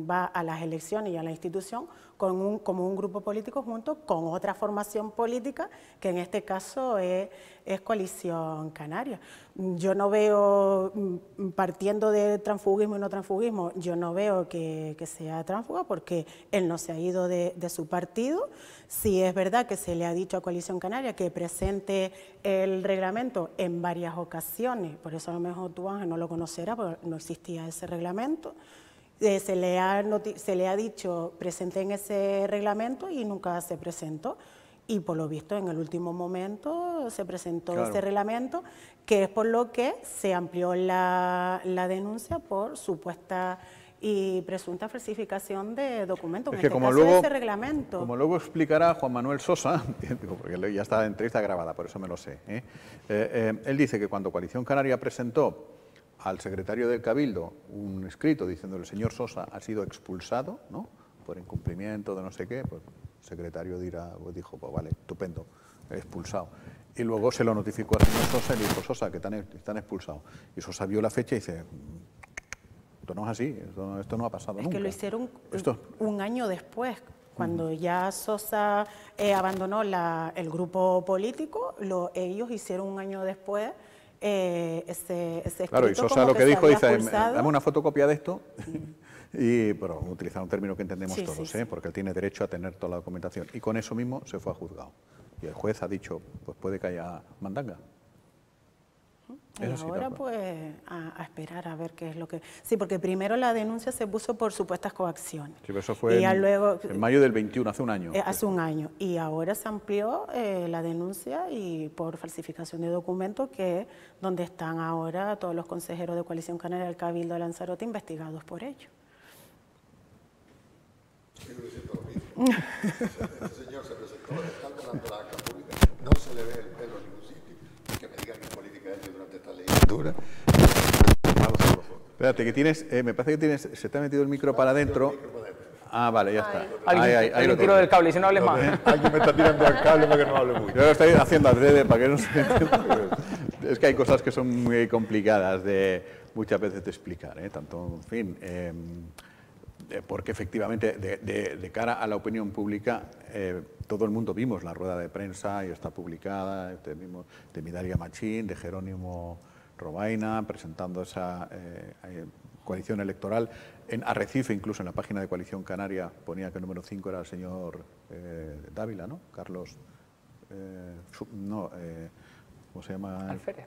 va a las elecciones y a la institución como un grupo político junto con otra formación política, que en este caso es Coalición Canaria. Yo no veo, partiendo de transfugismo y no transfugismo, yo no veo que sea tránsfuga, porque él no se ha ido de su partido. Sí es verdad que se le ha dicho a Coalición Canaria que presente el reglamento en varias ocasiones, por eso a lo mejor tú, Ángel, no lo conocerás, porque no existía ese reglamento. Se le ha dicho presenten ese reglamento y nunca se presentó, y por lo visto en el último momento se presentó ese reglamento, que es por lo que se amplió la denuncia por supuesta y presunta falsificación de documentos, ese reglamento. Como luego explicará Juan Manuel Sosa, porque ya está la entrevista grabada, por eso me lo sé, él dice que cuando Coalición Canaria presentó al secretario del Cabildo un escrito diciendo que el señor Sosa ha sido expulsado, ¿no?, por incumplimiento de no sé qué, pues el secretario dijo, pues vale, estupendo, expulsado. Y luego se lo notificó al señor Sosa y le dijo, Sosa, que están expulsados. Y Sosa vio la fecha y dice, esto no es así, esto no ha pasado nunca. Es que lo hicieron un año después. Cuando ya Sosa abandonó el grupo político, ellos hicieron un año después ese escrito. Claro, y Sosa lo que dijo, dice, dame una fotocopia de esto, pero utilizar un término que entendemos todos, porque él tiene derecho a tener toda la documentación. Y con eso mismo se fue a juzgado. Y el juez ha dicho, pues puede que haya mandanga. Y ahora pues a esperar a ver qué es lo que... Sí, porque primero la denuncia se puso por supuestas coacciones. Sí, pero eso fue en mayo del 21, hace un año. Hace un año. Y ahora se amplió la denuncia y por falsificación de documentos, que es donde están ahora todos los consejeros de Coalición Canaria del Cabildo de Lanzarote investigados por ello. Ese señor se presentó, está hablando la acta pública, no se le ve el pelo en ningún sitio. Que me digan que política es durante esta legislatura. Espérate, que tienes, me parece que se te ha metido el micro para adentro. Ah, vale, ya está. Alguien tiró del cable, si no hables más. Alguien me está tirando del cable para que no hable mucho. Yo lo estoy haciendo adrede para que no se entienda. Es que hay cosas que son muy complicadas muchas veces de explicar, tanto, en fin, porque efectivamente de cara a la opinión pública todo el mundo vimos la rueda de prensa y está publicada, vimos de Midalia Machín, de Jerónimo Robaina, presentando esa coalición electoral. En Arrecife, incluso en la página de Coalición Canaria, ponía que el número 5 era el señor Dávila, ¿no? Carlos... ¿cómo se llama? Alférez.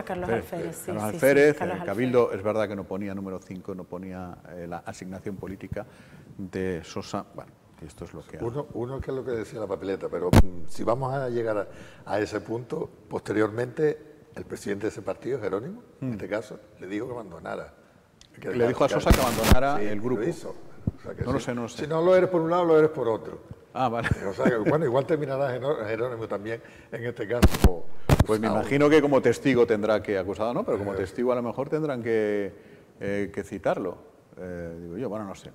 Carlos Alférez, sí. Carlos Alférez, el Cabildo, es verdad que no ponía número 5, no ponía la asignación política de Sosa. Bueno, esto es lo que... Uno que es lo que decía la papeleta, pero si vamos a llegar a ese punto, posteriormente el presidente de ese partido, Jerónimo, en este caso, le dijo que abandonara. Le dijo a Sosa que abandonara el grupo. Lo hizo. O sea que no lo sé, no lo sé. Si no lo eres por un lado, lo eres por otro. Ah, vale. O sea que, bueno, igual terminará Jerónimo también en este caso. Pues me imagino que como testigo tendrá que, acusado no, pero como testigo a lo mejor tendrán que citarlo. Digo yo, bueno, no sé.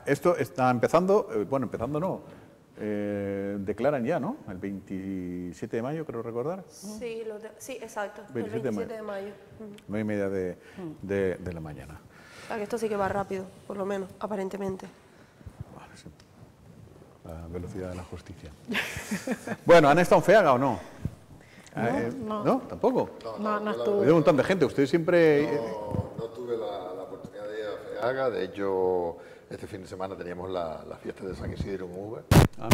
Esto está empezando, empezando no, declaran ya, ¿no? El 27 de mayo, creo recordar. Sí, sí, exacto, 27 el 27 de mayo. 9:30 de la mañana. O sea, que esto sí que va rápido, por lo menos, aparentemente. Vale, sí. La velocidad de la justicia. Bueno, ¿han estado en FEAGA o no? ¿No? ¿Tampoco? No estuve. Hay un montón de gente, usted siempre... No tuve la oportunidad de ir a FEAGA, de hecho, este fin de semana teníamos la fiesta de San Isidro en Uva,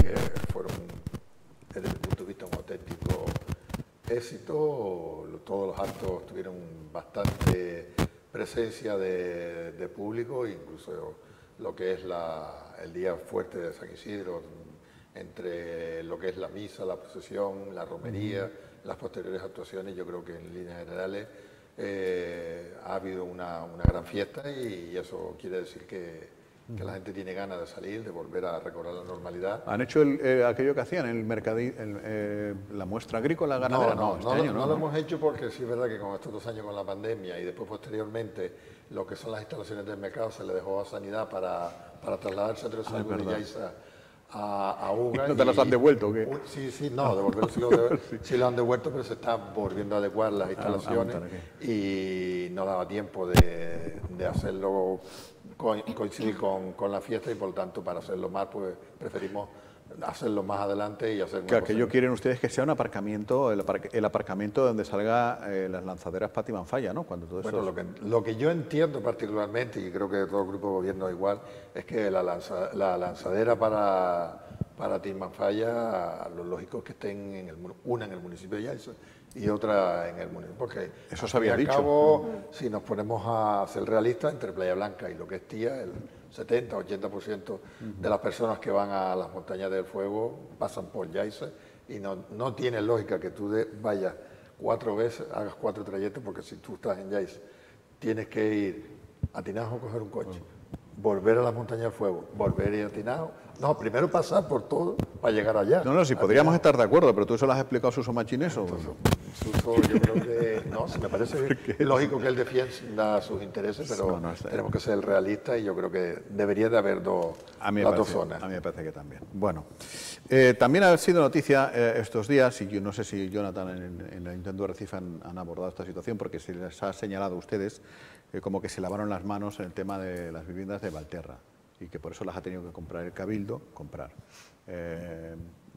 que fueron, desde mi punto de vista, un auténtico éxito. Todos los actos tuvieron bastante presencia de público, incluso lo que es el día fuerte de San Isidro, entre lo que es la misa, la procesión, la romería, las posteriores actuaciones. Yo creo que en líneas generales ha habido una gran fiesta y eso quiere decir que la gente tiene ganas de salir, de volver a recobrar la normalidad. ¿Han hecho aquello que hacían, la muestra agrícola ganadera? No lo hemos hecho porque sí es verdad que con estos 2 años con la pandemia y después posteriormente lo que son las instalaciones del mercado se le dejó a Sanidad para trasladar el centro de salud de Yaiza a UGA. ¿No te las han devuelto o qué? Sí, devolverlo sí lo han devuelto, pero se están volviendo a adecuar las instalaciones y no daba tiempo de hacerlo coincidir con la fiesta y por lo tanto para hacerlo más pues preferimos hacerlo más adelante y hacer claro, que ellos quieren ustedes que sea un aparcamiento, el aparcamiento donde salga las lanzaderas Pati Manfaya, ¿no? Cuando todo eso lo que yo entiendo particularmente, y creo que todo el grupo de gobierno igual, es que la lanzadera para Team Manfaya, lo lógico es que estén una en el municipio de Yaiza y otra en el municipio, porque eso se había dicho. Cabo, si nos ponemos a ser realistas, entre Playa Blanca y lo que es Tía, el 70-80% de las personas que van a las montañas del fuego pasan por Yaiza y no tiene lógica que tú vayas 4 veces, hagas 4 trayectos, porque si tú estás en Yaiza tienes que ir a Tinajo a coger un coche. volver a las montañas del fuego, volver a ir a Tinao. No, primero pasar por todo para llegar allá. No, sí, podríamos estar de acuerdo, pero tú eso lo has explicado a Suso Machines o... Suso, yo creo que no, me parece lógico que él defienda sus intereses, pero tenemos que ser realistas y yo creo que debería de haber dos zonas. A mí me parece que también. Bueno, también ha sido noticia estos días, y yo no sé si Jonathan en el Ayuntamiento de Recife han abordado esta situación, porque se les ha señalado a ustedes como que se lavaron las manos en el tema de las viviendas de Valterra, y que por eso las ha tenido que comprar el Cabildo,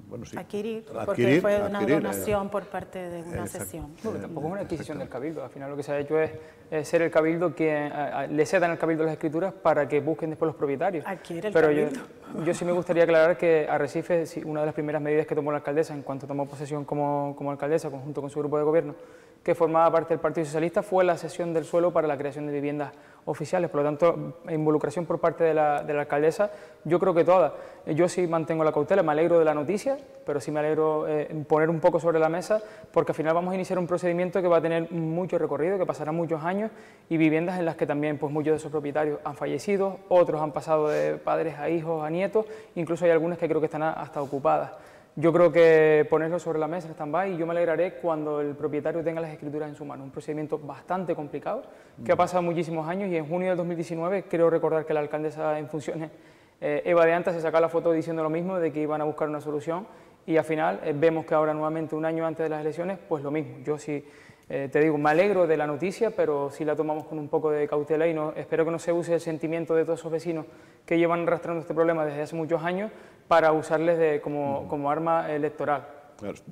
bueno, sí. Adquirir, porque fue una donación por parte de una sesión. Bueno, tampoco es una adquisición del Cabildo, al final lo que se ha hecho es ser el Cabildo quien le cedan al Cabildo las escrituras para que busquen después los propietarios. Adquiere el Pero Cabildo. yo sí me gustaría aclarar que Arrecife, una de las primeras medidas que tomó la alcaldesa en cuanto tomó posesión como alcaldesa, junto con su grupo de gobierno, que formaba parte del Partido Socialista, fue la cesión del suelo para la creación de viviendas oficiales. Por lo tanto, involucración por parte de la alcaldesa, yo creo que toda. Yo sí mantengo la cautela, me alegro de la noticia, pero sí me alegro poner un poco sobre la mesa, porque al final vamos a iniciar un procedimiento que va a tener mucho recorrido, que pasará muchos años, y viviendas en las que también pues, muchos de esos propietarios han fallecido, otros han pasado de padres a hijos, a nietos, incluso hay algunas que creo que están hasta ocupadas. Yo creo que ponerlo sobre la mesa en stand-by, y yo me alegraré cuando el propietario tenga las escrituras en su mano. Un procedimiento bastante complicado, que ha pasado muchísimos años, y en junio del 2019 creo recordar que la alcaldesa en funciones, Eva de Anta, se sacó la foto diciendo lo mismo, de que iban a buscar una solución, y al final vemos que ahora nuevamente, un año antes de las elecciones, pues lo mismo. Yo sí, te digo, me alegro de la noticia, pero sí la tomamos con un poco de cautela, y espero que no se use el sentimiento de todos esos vecinos que llevan arrastrando este problema desde hace muchos años para usarles como arma electoral.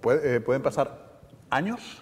¿Pueden pasar años?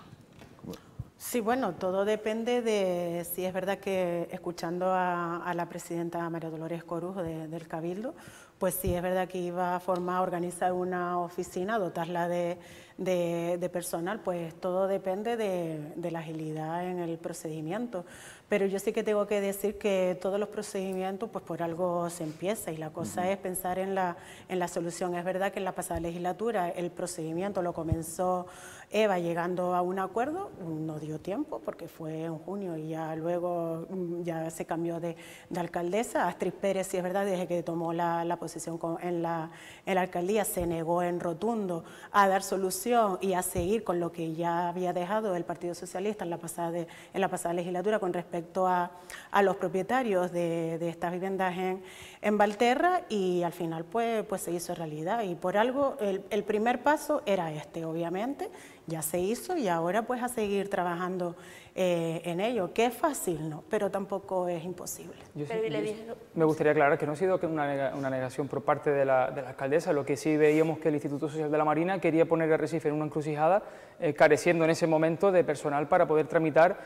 Sí, bueno, todo depende de si es verdad que, escuchando a la presidenta María Dolores Corujo del Cabildo, pues sí es verdad que iba a organizar una oficina, dotarla de personal, pues todo depende de la agilidad en el procedimiento. Pero yo sí que tengo que decir que todos los procedimientos, pues por algo se empieza, y la cosa es pensar en la solución. Es verdad que en la pasada legislatura el procedimiento lo comenzó Eva llegando a un acuerdo, no dio tiempo porque fue en junio y ya luego ya se cambió de alcaldesa. Astrid Pérez, sí es verdad, desde que tomó la posición en la alcaldía, se negó en rotundo a dar solución y a seguir con lo que ya había dejado el Partido Socialista en la pasada legislatura con respecto a los propietarios de estas viviendas en Valterra, y al final pues se hizo realidad, y por algo el primer paso era obviamente, ya se hizo, y ahora pues a seguir trabajando en ello, que es fácil, no, pero tampoco es imposible. Me gustaría aclarar que no ha sido una negación por parte de la alcaldesa. Lo que sí veíamos que el Instituto Social de la Marina quería poner a Arrecife en una encrucijada, careciendo en ese momento de personal para poder tramitar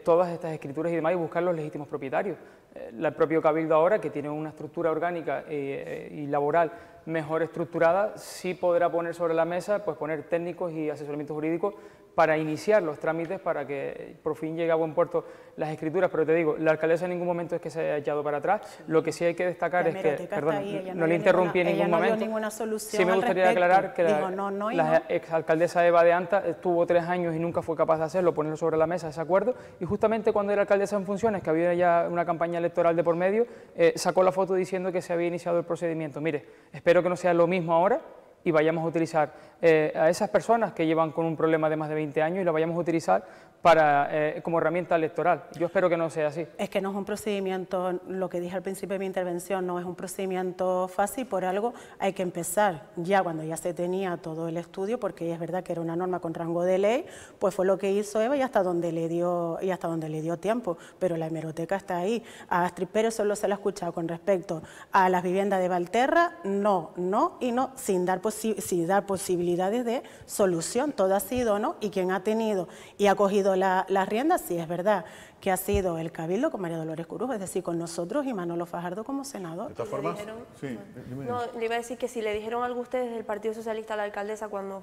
todas estas escrituras y demás y buscar los legítimos propietarios. El propio Cabildo ahora, que tiene una estructura orgánica y laboral mejor estructurada, sí podrá poner sobre la mesa, pues poner técnicos y asesoramiento jurídico para iniciar los trámites para que por fin llegue a buen puerto las escrituras. Pero te digo, la alcaldesa en ningún momento es que se haya echado para atrás. Lo que sí hay que destacar es que, perdón, no le interrumpí en ningún momento. Ninguna solución. Sí me gustaría aclarar que la exalcaldesa Eva de Anta estuvo 3 años y nunca fue capaz de hacerlo, ponerlo sobre la mesa ese acuerdo, y justamente cuando era alcaldesa en funciones, que había ya una campaña electoral de por medio, sacó la foto diciendo que se había iniciado el procedimiento. Mire, espero que no sea lo mismo ahora, y vayamos a utilizar a esas personas que llevan con un problema de más de 20 años y la vayamos a utilizar como herramienta electoral. Yo espero que no sea así. Es que no es un procedimiento, lo que dije al principio de mi intervención, no es un procedimiento fácil, por algo hay que empezar ya cuando ya se tenía todo el estudio, porque es verdad que era una norma con rango de ley, pues fue lo que hizo Eva y hasta donde le dio tiempo, pero la hemeroteca está ahí. A Astrid Pérez solo se la ha escuchado con respecto a las viviendas de Valterra, no, sin dar posibilidades de solución, todo ha sido no, y quien ha tenido y ha cogido las riendas, sí es verdad que ha sido el Cabildo con María Dolores Corujo, es decir, con nosotros y Manolo Fajardo como senador. ¿De todas formas? Sí. No, le iba a decir que si le dijeron algo a ustedes del Partido Socialista a la alcaldesa cuando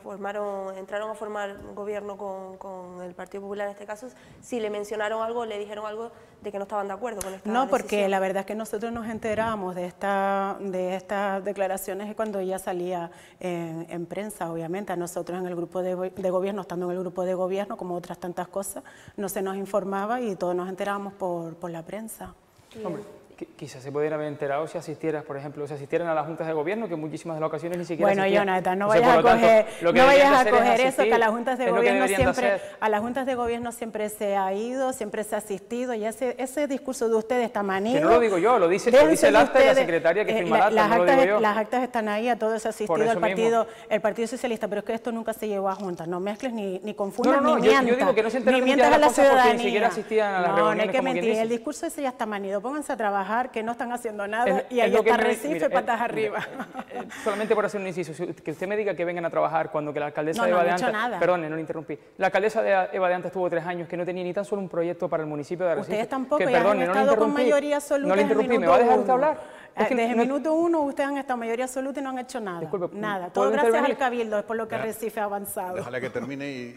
entraron a formar gobierno con el Partido Popular en este caso, si le mencionaron algo, le dijeron algo de que no estaban de acuerdo con esta decisión. Porque la verdad es que nosotros nos enterábamos de estas declaraciones cuando ella salía en prensa, obviamente. A nosotros en el grupo de gobierno, estando en el grupo de gobierno, como otras tantas cosas, no se nos informaba y todos nos enterábamos por la prensa. Hombre, Quizás se podrían haber enterado si asistieras, por ejemplo, si asistieran a las juntas de gobierno, que en muchísimas de las ocasiones ni siquiera Bueno, asistían. Jonathan, no Entonces, vayas a coger, no vayas a coger eso, que a las juntas de gobierno siempre se ha ido, siempre se ha asistido, y ese discurso de ustedes está manido. Que no lo digo yo, lo dice el acta de la secretaria que firma el acta, no lo digo yo. Las actas están ahí, a todo eso ha asistido el Partido Socialista, pero es que esto nunca se llevó a juntas, no mezcles ni confundas ni mientas. Yo digo que no se enteran ni mientas a la ciudadanía. Ni siquiera asistían a las reuniones, no hay que como mentir, el discurso ese ya está manido, pónganse a trabajar, que no están haciendo nada, y ahí está Recife, patas arriba. Solamente por hacer un inciso, que usted me diga que vengan a trabajar cuando que la alcaldesa Eva de Antas, perdone, no le interrumpí, la alcaldesa de Eva de Antas tuvo 3 años que no tenía ni tan solo un proyecto para el municipio de Arrecife. Ustedes tampoco, que, ya perdone, han estado con mayoría absoluta. No le interrumpí, ¿me va a dejar usted hablar? Desde el minuto 1 ustedes han estado mayoría absoluta y no han hecho nada. Disculpe, nada. Todo gracias al Cabildo, es por lo que Arrecife ha avanzado. Déjale que termine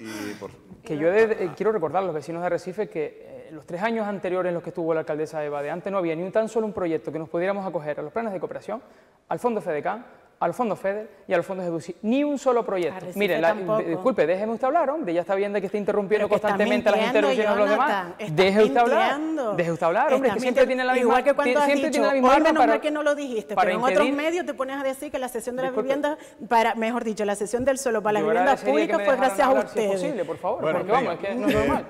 Que yo quiero recordar a los vecinos de Arrecife que los 3 años anteriores en los que estuvo la alcaldesa Eva de Antas no había ni tan solo un proyecto que nos pudiéramos acoger a los planes de cooperación, al Fondo FEDECAN, al Fondo FEDER y a los fondos EDUCI. Ni un solo proyecto. Mire, disculpe, déjeme usted hablar, hombre, ya está viendo que está interrumpiendo constantemente las intervenciones de los demás. Deje usted hablar, hombre, que siempre tiene la misma... Igual que cuando has dicho, hoy menos mal que no lo dijiste, pero en otros impedir, medios te pones a decir que la cesión de la vivienda, mejor dicho, la cesión del suelo para las viviendas públicas fue gracias a ustedes. Si es posible, por favor, bueno, porque vamos, es que no es normal.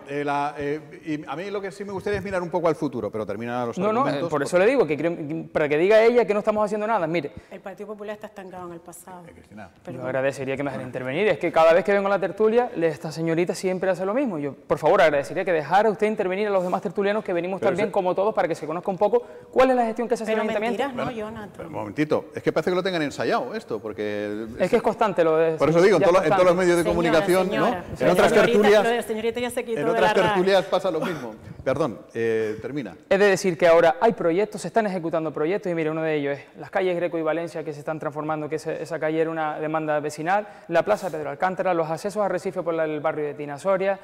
Y a mí lo que sí me gustaría es mirar un poco al futuro, pero termina los argumentos. No, por eso le digo, que para que diga ella que no estamos haciendo nada, mire. El Partido Popular está estancado en el pasado. Yo agradecería que me dejen intervenir. Es que cada vez que vengo a la tertulia, esta señorita siempre hace lo mismo. Yo, por favor, agradecería que dejara usted intervenir a los demás tertulianos que venimos también como todos para que se conozca un poco cuál es la gestión que se hace en el ayuntamiento. No, Jonathan. Un momentito, es que parece que lo tengan ensayado esto, porque... Es que es constante lo de... Por eso digo, en todos los medios de comunicación, ¿no? En otras tertulias... En otras tertulias pasa lo mismo. Perdón, termina. Es de decir que ahora hay proyectos, se están ejecutando proyectos, y mire, uno de ellos es las calles Greco y Valencia que se están transformando, que esa calle era una demanda vecinal, la Plaza Pedro Alcántara, los accesos a Recife por el barrio de Tinasoria,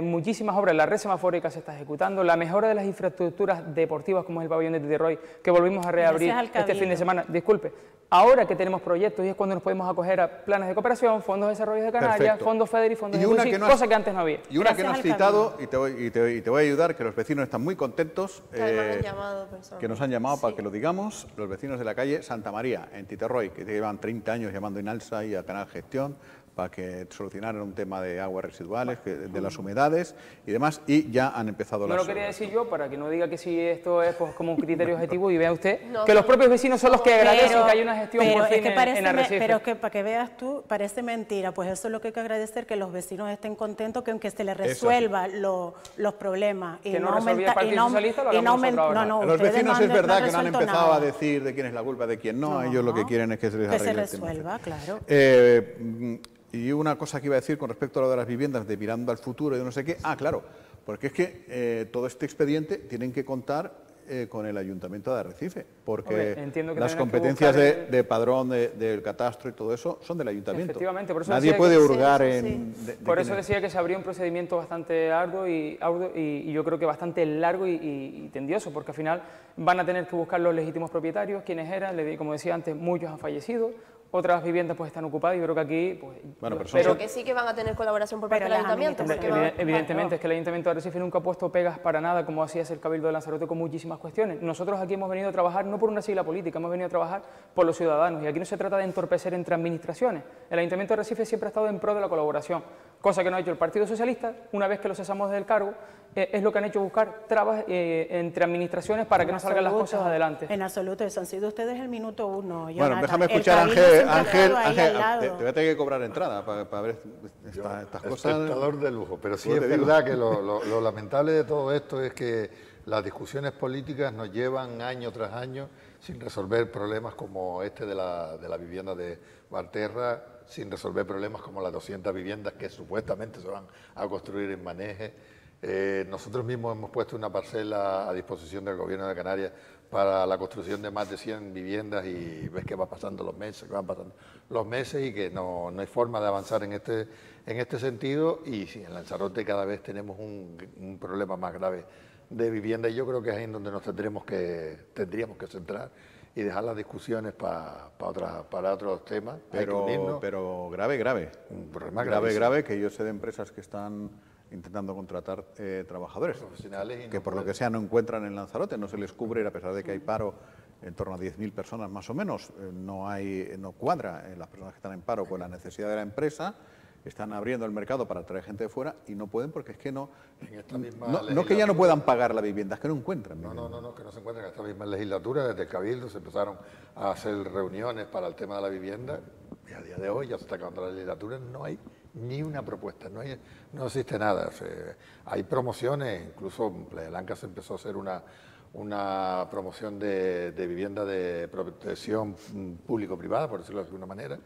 muchísimas obras, la red semafórica se está ejecutando, la mejora de las infraestructuras deportivas como es el pabellón de Titerroy, que volvimos a reabrir este fin de semana. Disculpe, ahora que tenemos proyectos y es cuando nos podemos acoger a planes de cooperación, fondos de desarrollo de Canarias, fondos FEDER y fondos EDUCI, cosa que antes no había. Y una que no has citado, y te voy a ayudar, que los vecinos están muy contentos, que nos han llamado para que lo digamos, los vecinos de la calle Santa María, en Titerroy, que llevan 30 años llamando a Inalsa y a Canal Gestión para que solucionaran un tema de aguas residuales, de las humedades y demás, y ya han empezado las obras. No lo quería decir yo, para que no diga que si esto es pues, como un criterio objetivo, y vea usted que los propios vecinos son los que agradecen que haya una gestión por fin en Arrecife. Pero es que para que veas tú, parece mentira, pues eso es lo que hay que agradecer, que los vecinos estén contentos, que aunque se les resuelva los problemas y que no resolvía el Partido Socialista, lo hagamos nosotros ahora. Los vecinos es verdad que no han empezado a decir de quién es la culpa, de quién no, ellos lo que quieren es que se les arregle el tema. Que se resuelva, claro. Y una cosa que iba a decir con respecto a lo de las viviendas, de mirando al futuro y de no sé qué. Claro, porque es que todo este expediente tienen que contar con el Ayuntamiento de Arrecife, porque las competencias de padrón, del catastro y todo eso son del Ayuntamiento. Efectivamente, por eso nadie puede hurgar en... Por eso decía que se abrió un procedimiento bastante arduo y yo creo que bastante largo y tendioso, porque al final van a tener que buscar los legítimos propietarios, quienes eran, como decía antes, muchos han fallecido, otras viviendas pues están ocupadas y yo creo que aquí... Pues, bueno, pero que sí que van a tener colaboración por parte del Ayuntamiento. Evidentemente, es que el Ayuntamiento de Arrecife nunca ha puesto pegas para nada, como hacía el Cabildo de Lanzarote con muchísimas cuestiones. Nosotros aquí hemos venido a trabajar no por una sigla política, hemos venido a trabajar por los ciudadanos, y aquí no se trata de entorpecer entre administraciones. El Ayuntamiento de Arrecife siempre ha estado en pro de la colaboración, cosa que no ha hecho el Partido Socialista, una vez que lo cesamos del cargo, es lo que han hecho, buscar trabas entre administraciones para que no salgan las cosas adelante. En absoluto, eso han sido ustedes el minuto 1. Bueno, déjame escuchar a Ángel, te voy a tener que cobrar entrada para ver estas cosas. Espectador de lujo, pero sí es verdad que lo lamentable de todo esto es que las discusiones políticas nos llevan año tras año sin resolver problemas como este de la vivienda de Valterra, sin resolver problemas como las 200 viviendas que supuestamente se van a construir en Maneje. Nosotros mismos hemos puesto una parcela a disposición del Gobierno de Canarias para la construcción de más de 100 viviendas y ves que van pasando los meses, y que no hay forma de avanzar en este sentido, y sí, en Lanzarote cada vez tenemos un problema más grave de vivienda, y yo creo que es ahí en donde nos tendríamos que centrar y dejar las discusiones para otros temas. Pero grave. Un problema grave, que yo sé de empresas que están intentando contratar trabajadores Profesionales y que no por lo pueden. que sea no encuentran en Lanzarote, no se les cubre, a pesar de que hay paro en torno a 10.000 personas más o menos, no cuadra las personas que están en paro con la necesidad de la empresa. Están abriendo el mercado para traer gente de fuera y no pueden porque es que no que ya no puedan pagar la vivienda, es que no encuentran vivienda. No, que no se encuentran en esta misma legislatura. Desde el Cabildo se empezaron a hacer reuniones para el tema de la vivienda y a día de hoy, ya se está acabando la legislatura, no hay ni una propuesta, no existe nada. Hay promociones, incluso en Playa Blanca se empezó a hacer una promoción de vivienda de protección público-privada, por decirlo de alguna manera.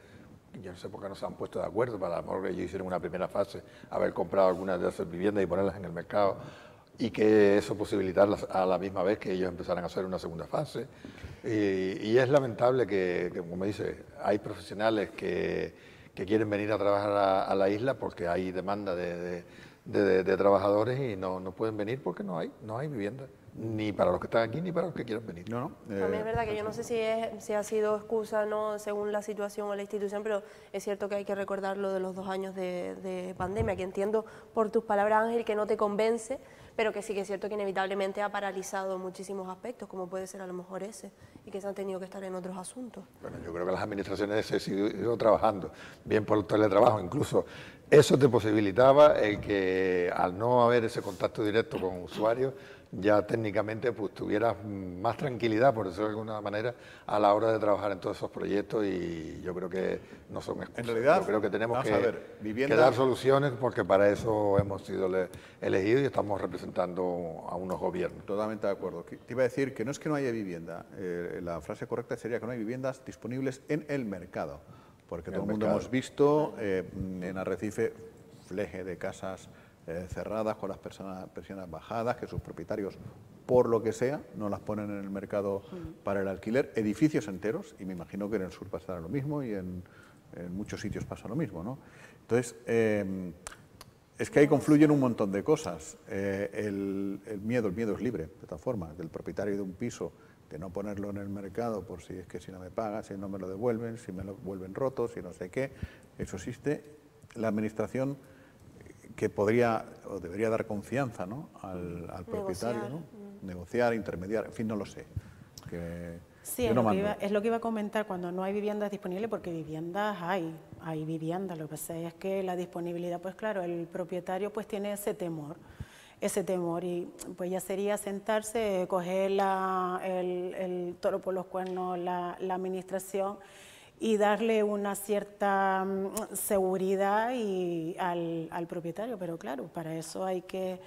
Yo no sé por qué no se han puesto de acuerdo, para a lo mejor ellos hicieron una primera fase, haber comprado algunas de esas viviendas y ponerlas en el mercado, y que eso posibilitara a la misma vez que ellos empezaran a hacer una segunda fase. Y es lamentable que, como dice, hay profesionales que quieren venir a trabajar a la isla porque hay demanda de trabajadores y no pueden venir porque no hay vivienda, ni para los que están aquí ni para los que quieran venir. También es verdad que yo no sé si ha sido excusa no según la situación o la institución, pero es cierto que hay que recordar lo de los 2 años de pandemia, que entiendo por tus palabras, Ángel, que no te convence, pero que sí que es cierto que inevitablemente ha paralizado muchísimos aspectos, como puede ser a lo mejor ese, y que se han tenido que estar en otros asuntos. Bueno, yo creo que las administraciones se han seguido trabajando, bien por el teletrabajo, incluso eso te posibilitaba el que al no haber ese contacto directo con usuarios, ya técnicamente pues tuvieras más tranquilidad, por decirlo de alguna manera, a la hora de trabajar en todos esos proyectos, y yo creo que no son excusas. En realidad, yo creo que tenemos que vivienda... dar soluciones, porque para eso hemos sido elegidos y estamos representando a unos gobiernos. Totalmente de acuerdo. Te iba a decir que no es que no haya vivienda, la frase correcta sería que no hay viviendas disponibles en el mercado, porque todo el mundo hemos visto en Arrecife fleje de casas cerradas con las persianas bajadas, que sus propietarios, por lo que sea, no las ponen en el mercado para el alquiler, edificios enteros, y me imagino que en el sur pasará lo mismo y en muchos sitios pasa lo mismo, ¿no? Entonces, es que ahí confluyen un montón de cosas. El miedo es libre, de todas formas, del propietario de un piso, de no ponerlo en el mercado por si es que si no me pagan, si no me lo devuelven, si me lo vuelven roto, si no sé qué. Eso existe. La administración que podría o debería dar confianza, ¿no?, al propietario, ¿no? Negociar, intermediar, en fin, no lo sé. Sí, es lo que iba a comentar, cuando no hay viviendas disponibles, porque viviendas hay viviendas, lo que pasa es que la disponibilidad, pues claro, el propietario pues tiene ese temor y pues ya sería sentarse, coger el toro por los cuernos la administración y darle una cierta seguridad al propietario, pero claro, para eso hay que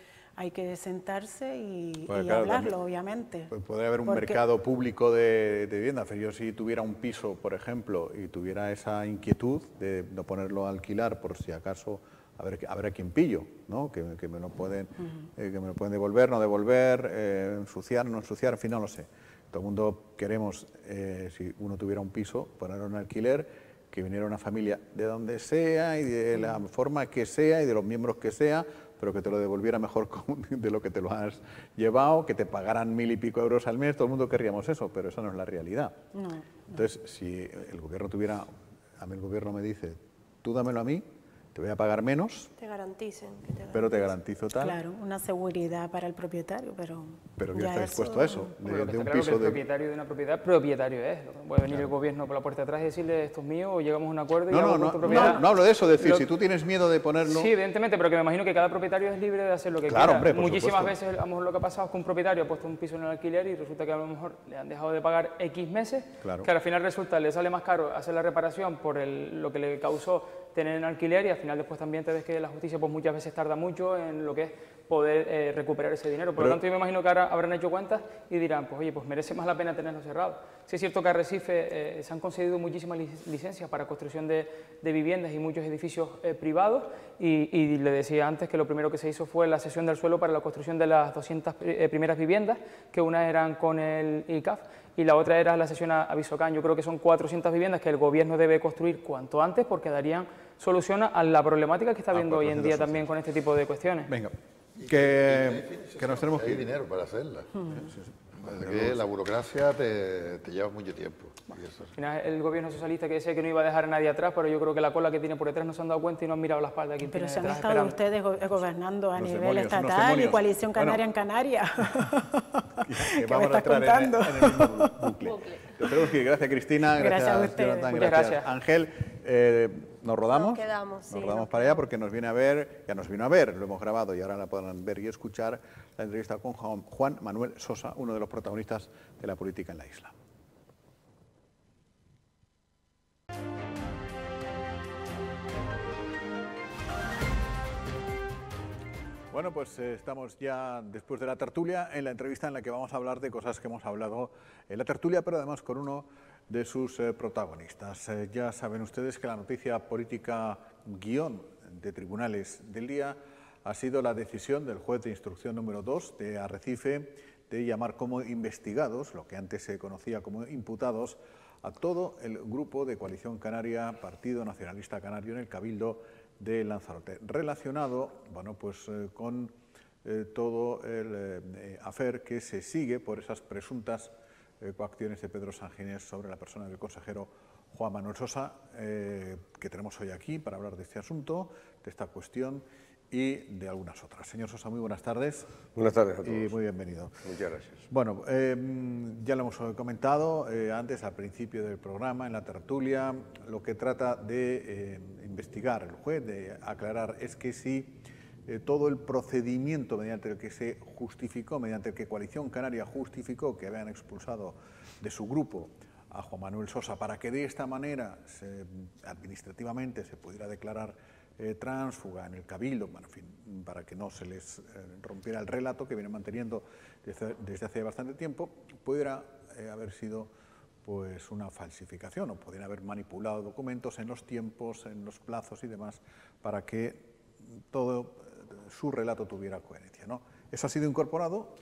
sentarse y hablarlo, también, obviamente. Podría haber un mercado público de vivienda. Yo, si tuviera un piso, por ejemplo, y tuviera esa inquietud de no ponerlo a alquilar por si acaso a ver a quién pillo, ¿no? Que me lo pueden devolver, no devolver, ensuciar, no ensuciar, en fin, no lo sé. Todo el mundo queremos, si uno tuviera un piso, ponerlo en alquiler, que viniera una familia de donde sea y de la forma que sea y de los miembros que sea, pero que te lo devolviera mejor de lo que te lo has llevado, que te pagaran 1.000 y pico euros al mes. Todo el mundo querríamos eso, pero esa no es la realidad. No. Entonces, si el gobierno tuviera, a mí el gobierno me dice, tú dámelo a mí, te voy a pagar menos, pero te garantizo tal. Claro, una seguridad para el propietario, pero ya está dispuesto a eso. De un piso que el propietario de una propiedad, propietario es. Puede venir el gobierno por la puerta de atrás y decirle, esto es mío, o llegamos a un acuerdo y hago con tu propiedad. No hablo de eso, decir, si tú tienes miedo de ponerlo... Sí, evidentemente, pero que me imagino que cada propietario es libre de hacer lo que quiera. Hombre, por Muchísimas supuesto. veces, a lo mejor lo que ha pasado es que un propietario ha puesto un piso en el alquiler y resulta que a lo mejor le han dejado de pagar X meses, que al final resulta, le sale más caro hacer la reparación por lo que le causó tener en alquiler, y al final después también te ves que la justicia pues muchas veces tarda mucho en lo que es poder recuperar ese dinero. Por lo tanto, yo me imagino que ahora habrán hecho cuentas y dirán, pues oye, pues merece más la pena tenerlo cerrado. Sí es cierto que a Arrecife se han concedido muchísimas licencias para construcción de viviendas y muchos edificios privados, y le decía antes que lo primero que se hizo fue la cesión del suelo para la construcción de las 200 primeras viviendas, que unas eran con el ICAF y la otra era la cesión a Visocán. Yo creo que son 400 viviendas que el gobierno debe construir cuanto antes, porque darían solución a la problemática que está habiendo hoy en día también con este tipo de cuestiones. Venga, que nos tenemos que ir. Hay dinero para hacerla. que la burocracia te lleva mucho tiempo. Al final, el gobierno socialista que decía que no iba a dejar a nadie atrás, pero yo creo que la cola que tiene por detrás no se han dado cuenta y no han mirado la espalda. Pero se han estado ustedes gobernando a nivel estatal y Coalición Canaria en Canarias. Que vamos a entrar en el mismo bucle. Tenemos que ir. Gracias, Cristina. Gracias a ustedes. Jonathan, Muchas gracias. Ángel. ¿Nos rodamos? Nos quedamos, sí, nos rodamos para allá porque nos viene a ver, ya nos vino a ver, lo hemos grabado y ahora la podrán ver y escuchar la entrevista con Juan Manuel Sosa, uno de los protagonistas de la política en la isla. Bueno, pues estamos ya después de la tertulia en la entrevista en la que vamos a hablar de cosas que hemos hablado en la tertulia, pero además con uno de sus protagonistas. Ya saben ustedes que la noticia política guión de tribunales del día ha sido la decisión del juez de instrucción número 2 de Arrecife de llamar como investigados, lo que antes se conocía como imputados, a todo el grupo de Coalición Canaria, Partido Nacionalista Canario en el Cabildo de Lanzarote, relacionado, bueno, pues con todo el afer que se sigue por esas presuntas coacciones de Pedro Sanginés sobre la persona del consejero Juan Manuel Sosa, que tenemos hoy aquí para hablar de este asunto, de esta cuestión y de algunas otras. Señor Sosa, muy buenas tardes. Buenas tardes a todos. Y muy bienvenido. Muchas gracias. Bueno, ya lo hemos comentado antes, al principio del programa, en la tertulia, lo que trata de investigar el juez, de aclarar, es que si todo el procedimiento mediante el que se justificó, mediante el que Coalición Canaria justificó que habían expulsado de su grupo a Juan Manuel Sosa para que de esta manera administrativamente se pudiera declarar tránsfuga en el Cabildo, bueno, en fin, para que no se les rompiera el relato que vienen manteniendo desde hace bastante tiempo, pudiera haber sido pues una falsificación o podrían haber manipulado documentos en los tiempos, en los plazos y demás para que todo su relato tuviera coherencia, ¿no? Eso ha sido incorporado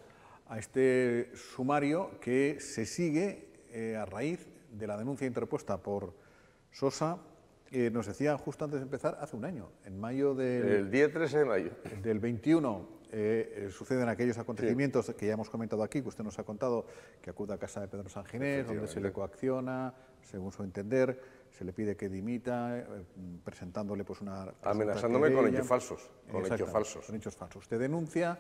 a este sumario que se sigue a raíz de la denuncia interpuesta por Sosa. Nos decía justo antes de empezar, hace un año, en mayo del... El día 13 de mayo. Del 21, suceden aquellos acontecimientos que ya hemos comentado aquí, que usted nos ha contado, que acude a casa de Pedro Sanginés, donde se le coacciona, según su entender, se le pide que dimita, presentándole pues una... Amenazándome con hechos falsos. Con hechos falsos. Con hechos falsos. Usted denuncia,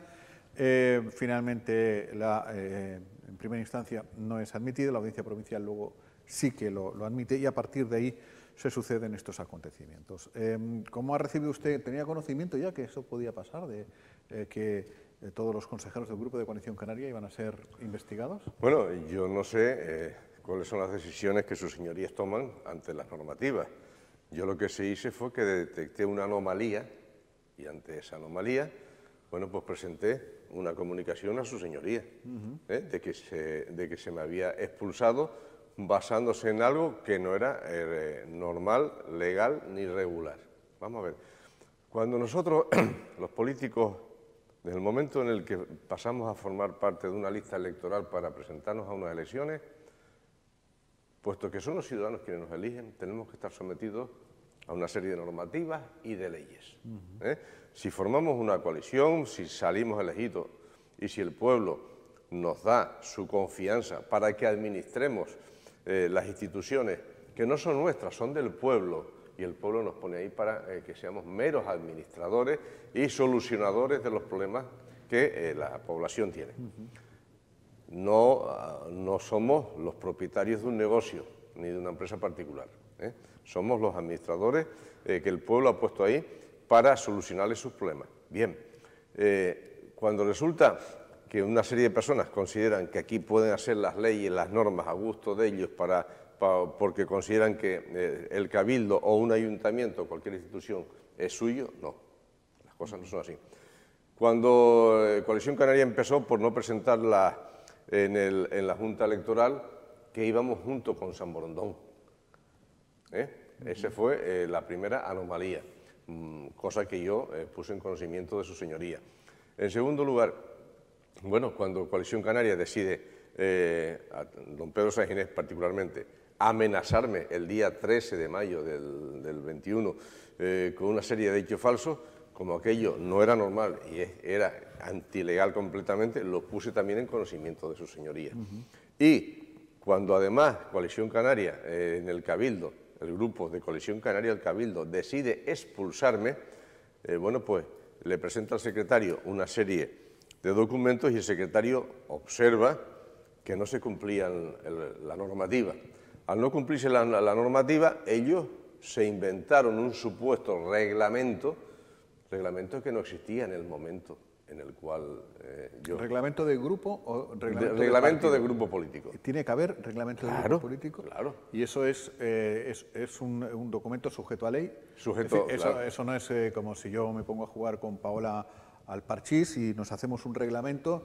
finalmente, en primera instancia no es admitido, la audiencia provincial luego sí que lo admite y a partir de ahí se suceden estos acontecimientos. ¿Cómo ha recibido usted? ¿Tenía conocimiento ya que eso podía pasar, de que todos los consejeros del Grupo de Coalición Canaria iban a ser investigados? Bueno, yo no sé cuáles son las decisiones que sus señorías toman ante las normativas. Yo lo que se hice fue que detecté una anomalía y ante esa anomalía, bueno, pues presenté una comunicación a su señoría de que se me había expulsado basándose en algo que no era normal, legal ni regular. Vamos a ver, cuando nosotros, los políticos, desde el momento en el que pasamos a formar parte de una lista electoral para presentarnos a unas elecciones, puesto que son los ciudadanos quienes nos eligen, tenemos que estar sometidos a una serie de normativas y de leyes. Si formamos una coalición, si salimos elegidos y si el pueblo nos da su confianza para que administremos las instituciones que no son nuestras, son del pueblo, y el pueblo nos pone ahí para que seamos meros administradores y solucionadores de los problemas que la población tiene. No somos los propietarios de un negocio ni de una empresa particular. Somos los administradores que el pueblo ha puesto ahí para solucionarles sus problemas. Bien, cuando resulta que una serie de personas consideran que aquí pueden hacer las leyes, las normas a gusto de ellos porque consideran que el cabildo o un ayuntamiento o cualquier institución es suyo, no, las cosas no son así. Cuando Coalición Canaria empezó por no presentarla en la Junta Electoral, que íbamos junto con San Borondón. Esa fue la primera anomalía, cosa que yo puse en conocimiento de su señoría. En segundo lugar, bueno, cuando Coalición Canaria decide, a don Pedro Sanginés particularmente, amenazarme el día 13 de mayo del 21 con una serie de hechos falsos, como aquello no era normal y era antilegal completamente, lo puse también en conocimiento de su señoría. Y cuando además Coalición Canaria en el Cabildo, el grupo de Coalición Canaria del Cabildo decide expulsarme, bueno, pues le presenta al secretario una serie de documentos y el secretario observa que no se cumplía la normativa. Al no cumplirse la normativa, ellos se inventaron un supuesto reglamento que no existía en el momento en el cual yo... ¿Reglamento de grupo o reglamento de grupo político? ¿Tiene que haber reglamento de grupo político? Claro. ¿Y eso es un documento sujeto a ley? Sujeto, es decir, claro. Eso no es como si yo me pongo a jugar con Paola al parchís y nos hacemos un reglamento,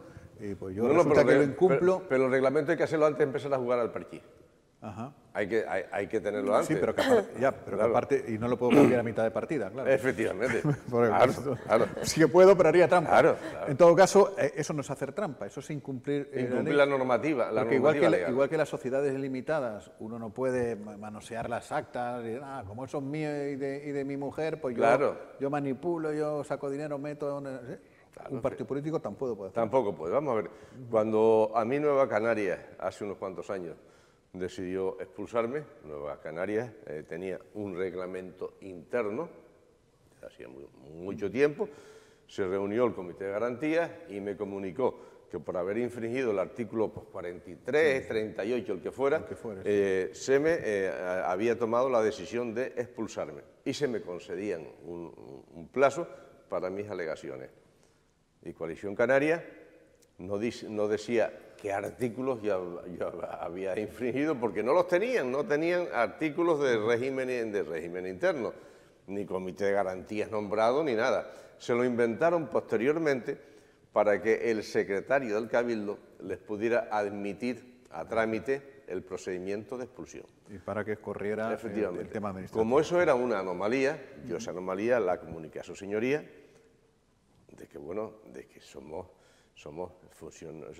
pues yo resulta que lo incumplo... Pero el reglamento hay que hacerlo antes de empezar a jugar al parchís. Ajá. Hay que tenerlo antes. Sí, pero que aparte, y no lo puedo cambiar a mitad de partida, claro. Efectivamente. Claro. Sí que puedo, pero haría trampa. Claro. En todo caso, eso no es hacer trampa, eso es incumplir la normativa. Porque igual que las sociedades limitadas, uno no puede manosear las actas, y, como eso es mío y de mi mujer, pues yo manipulo, yo saco dinero, meto... Un partido político tampoco puede hacer. Tampoco puede. Vamos a ver, cuando a mí Nueva Canarias, hace unos cuantos años, decidió expulsarme, Nueva Canarias tenía un reglamento interno, hacía mucho tiempo, se reunió el Comité de Garantías y me comunicó que por haber infringido el artículo 43, 38, el que fuera, se me había tomado la decisión de expulsarme y se me concedían un plazo para mis alegaciones. Y Coalición Canaria no decía qué artículos yo había infringido, porque no los tenían, no tenían artículos de régimen interno, ni comité de garantías nombrado, ni nada. Se lo inventaron posteriormente para que el secretario del Cabildo les pudiera admitir a trámite el procedimiento de expulsión. Y para que corriera el tema administrativo. Como eso era una anomalía, yo esa anomalía la comuniqué a su señoría, de que somos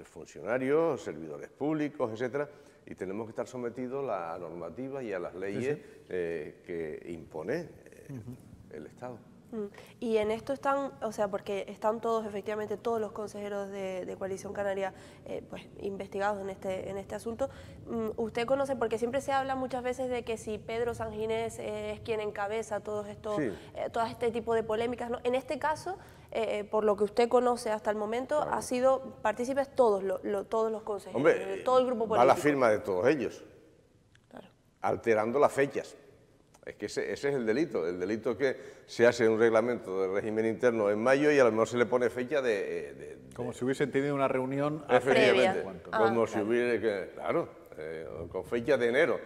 funcionarios, servidores públicos, etcétera, y tenemos que estar sometidos a la normativa y a las leyes que impone el Estado. Y en esto están, o sea, porque están todos, efectivamente, todos los consejeros de Coalición Canaria pues, investigados en este asunto. Usted conoce, porque siempre se habla muchas veces de que si Pedro Sanginés es quien encabeza todo este tipo de polémicas, ¿no? En este caso, por lo que usted conoce hasta el momento, ha sido partícipes todos los consejeros, Hombre, todo el grupo político. va la firma de todos ellos, alterando las fechas. Es que ese es el delito es que se hace un reglamento de régimen interno en mayo y a lo mejor se le pone fecha como si hubiesen tenido una reunión previa. Como si hubiera, con fecha de enero.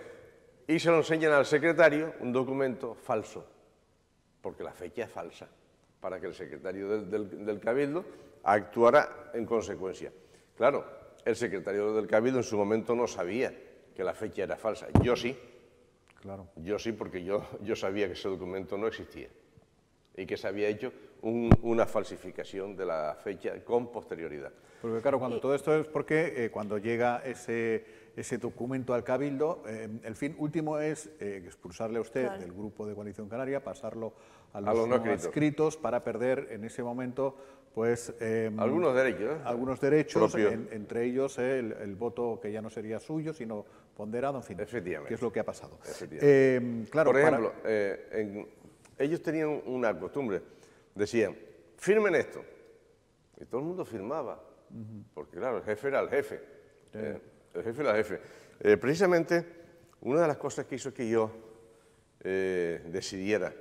Y se lo enseñan al secretario un documento falso, porque la fecha es falsa, para que el secretario del Cabildo actuara en consecuencia. Claro, el secretario del Cabildo en su momento no sabía que la fecha era falsa, yo sí. Claro. Yo sí, porque yo sabía que ese documento no existía y que se había hecho una falsificación de la fecha con posterioridad. Porque claro, cuando todo esto es porque cuando llega ese documento al Cabildo, el fin último es expulsarle a usted del grupo de Coalición Canaria, pasarlo a los no adscritos para perder en ese momento pues algunos derechos, entre ellos el voto que ya no sería suyo, sino ponderado, en fin, que es lo que ha pasado. Claro, por ejemplo, ellos tenían una costumbre, decían, firmen esto, y todo el mundo firmaba, porque claro, el jefe era el jefe, el jefe era el jefe. Precisamente, una de las cosas que hizo que yo decidiera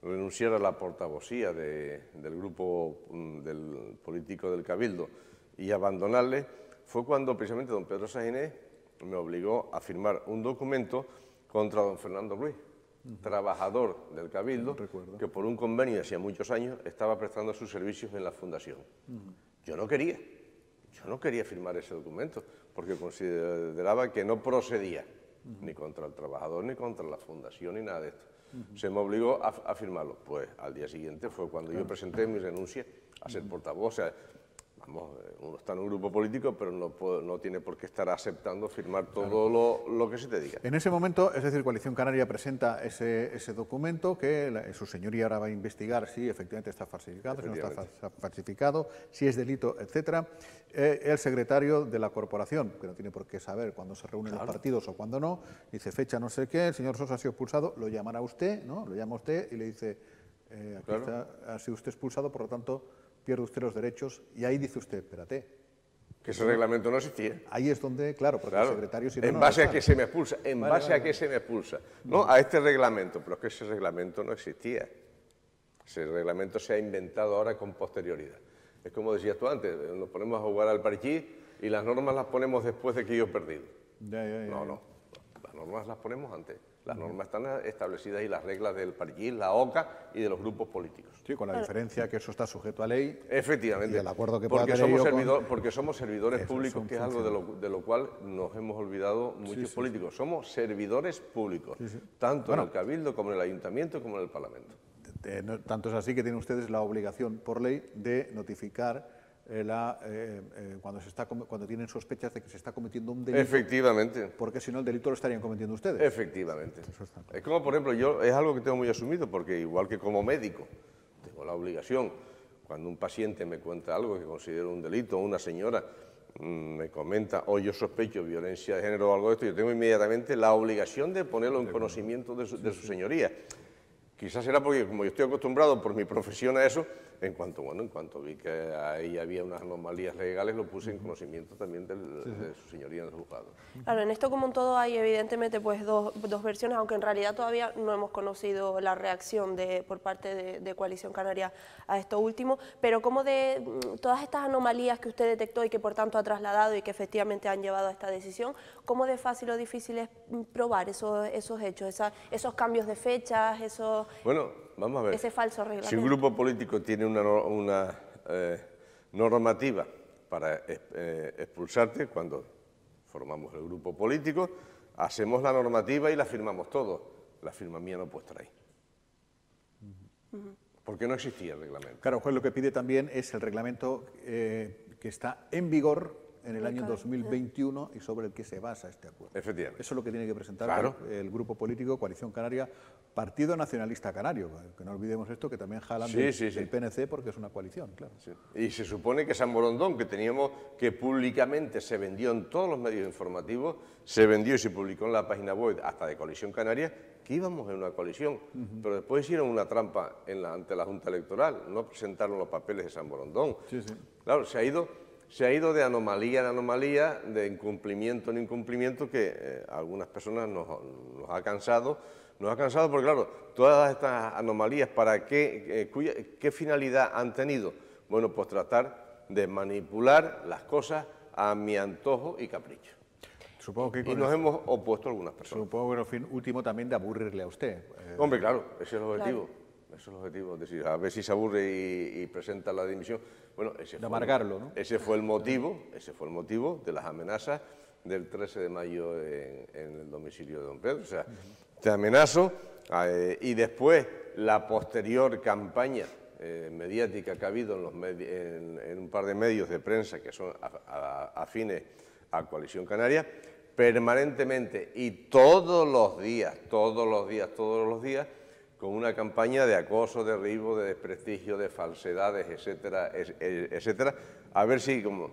renunciar a la portavocía del grupo del político del Cabildo y abandonarle, fue cuando precisamente don Pedro Sanginés me obligó a firmar un documento contra don Fernando Ruiz, trabajador del Cabildo, que por un convenio de hacía muchos años estaba prestando sus servicios en la Fundación. Yo no quería firmar ese documento, porque consideraba que no procedía ni contra el trabajador, ni contra la Fundación, ni nada de esto. Se me obligó a firmarlo. Pues al día siguiente fue cuando yo presenté mi renuncia a ser portavoz. O sea, uno está en un grupo político, pero no tiene por qué estar aceptando firmar todo lo que se te diga. En ese momento, es decir, Coalición Canaria presenta ese documento que su señoría ahora va a investigar si efectivamente está falsificado, si no está falsificado, si es delito, etcétera. El secretario de la corporación, que no tiene por qué saber cuándo se reúnen los partidos o cuándo no, dice fecha no sé qué, el señor Sosa ha sido expulsado, lo llamará usted, ¿no? Lo llama usted y le dice, aquí ha sido usted expulsado, por lo tanto pierde usted los derechos, y ahí dice usted, espérate. Que ese reglamento no existía. Ahí es donde, claro, porque el secretario... Si no, en base a que se me expulsa, a que se me expulsa. No, a este reglamento, pero es que ese reglamento no existía. Ese reglamento se ha inventado ahora con posterioridad. Es como decías tú antes, nos ponemos a jugar al parchís y las normas las ponemos después de que yo he perdido. No, las normas las ponemos antes. Las normas están establecidas y las reglas del parchís, la OCA y de los grupos políticos. Sí, con la diferencia que eso está sujeto a ley. Efectivamente. Y el acuerdo que porque somos servidores públicos, que es algo de lo cual nos hemos olvidado muchos políticos. Somos servidores públicos, tanto en el Cabildo como en el Ayuntamiento como en el Parlamento. Tanto es así que tienen ustedes la obligación por ley de notificar cuando tienen sospechas de que se está cometiendo un delito. Efectivamente. Porque si no, el delito lo estarían cometiendo ustedes. Efectivamente. Es como, por ejemplo, es algo que tengo muy asumido, porque igual que como médico tengo la obligación, cuando un paciente me cuenta algo que considero un delito, o una señora me comenta, o yo sospecho violencia de género o algo de esto, yo tengo inmediatamente la obligación de ponerlo en conocimiento de su señoría. Quizás será porque, como yo estoy acostumbrado por mi profesión a eso, en cuanto vi que ahí había unas anomalías legales, lo puse en conocimiento también de su señoría en el juzgado. Claro, en esto como en todo hay evidentemente pues dos versiones, aunque en realidad todavía no hemos conocido la reacción por parte de Coalición Canaria a esto último, pero como de todas estas anomalías que usted detectó y que por tanto ha trasladado y que efectivamente han llevado a esta decisión, ¿cómo de fácil o difícil es probar esos hechos, esos cambios de fechas, bueno, vamos a ver. Ese falso reglamento? Si un grupo político tiene una normativa para expulsarte, cuando formamos el grupo político, hacemos la normativa y la firmamos todos. La firma mía no puede estar ahí. Porque no existía el reglamento. Claro, juez, lo que pide también es el reglamento que está en vigor en el año 2021 y sobre el que se basa este acuerdo. Efectivamente. Eso es lo que tiene que presentar el Grupo Político Coalición Canaria, Partido Nacionalista Canario, que no olvidemos esto, que también jalan del PNC porque es una coalición, claro. Sí. Y se supone que San Borondón, que teníamos, que públicamente se vendió en todos los medios informativos, se vendió y se publicó en la página web hasta de Coalición Canaria, que íbamos en una coalición, pero después hicieron una trampa ante la Junta Electoral, no presentaron los papeles de San Borondón. Claro, se ha ido de anomalía en anomalía, de incumplimiento en incumplimiento, que algunas personas nos ha cansado. Nos ha cansado porque, claro, todas estas anomalías, ¿para qué finalidad han tenido? Bueno, pues tratar de manipular las cosas a mi antojo y capricho. Supongo que nos hemos opuesto a algunas personas. Supongo que el fin último también de aburrirle a usted. Hombre, claro, ese es el objetivo. Eso es el objetivo, es decir, a ver si se aburre y presenta la dimisión. Bueno, de amargarlo, ¿no? Ese fue el motivo de las amenazas del 13 de mayo en el domicilio de don Pedro. O sea, te amenazo y después la posterior campaña mediática que ha habido en un par de medios de prensa que son afines a Coalición Canaria, permanentemente y todos los días, con una campaña de acoso, de derribo, de desprestigio, de falsedades, etcétera, etcétera, a ver si, como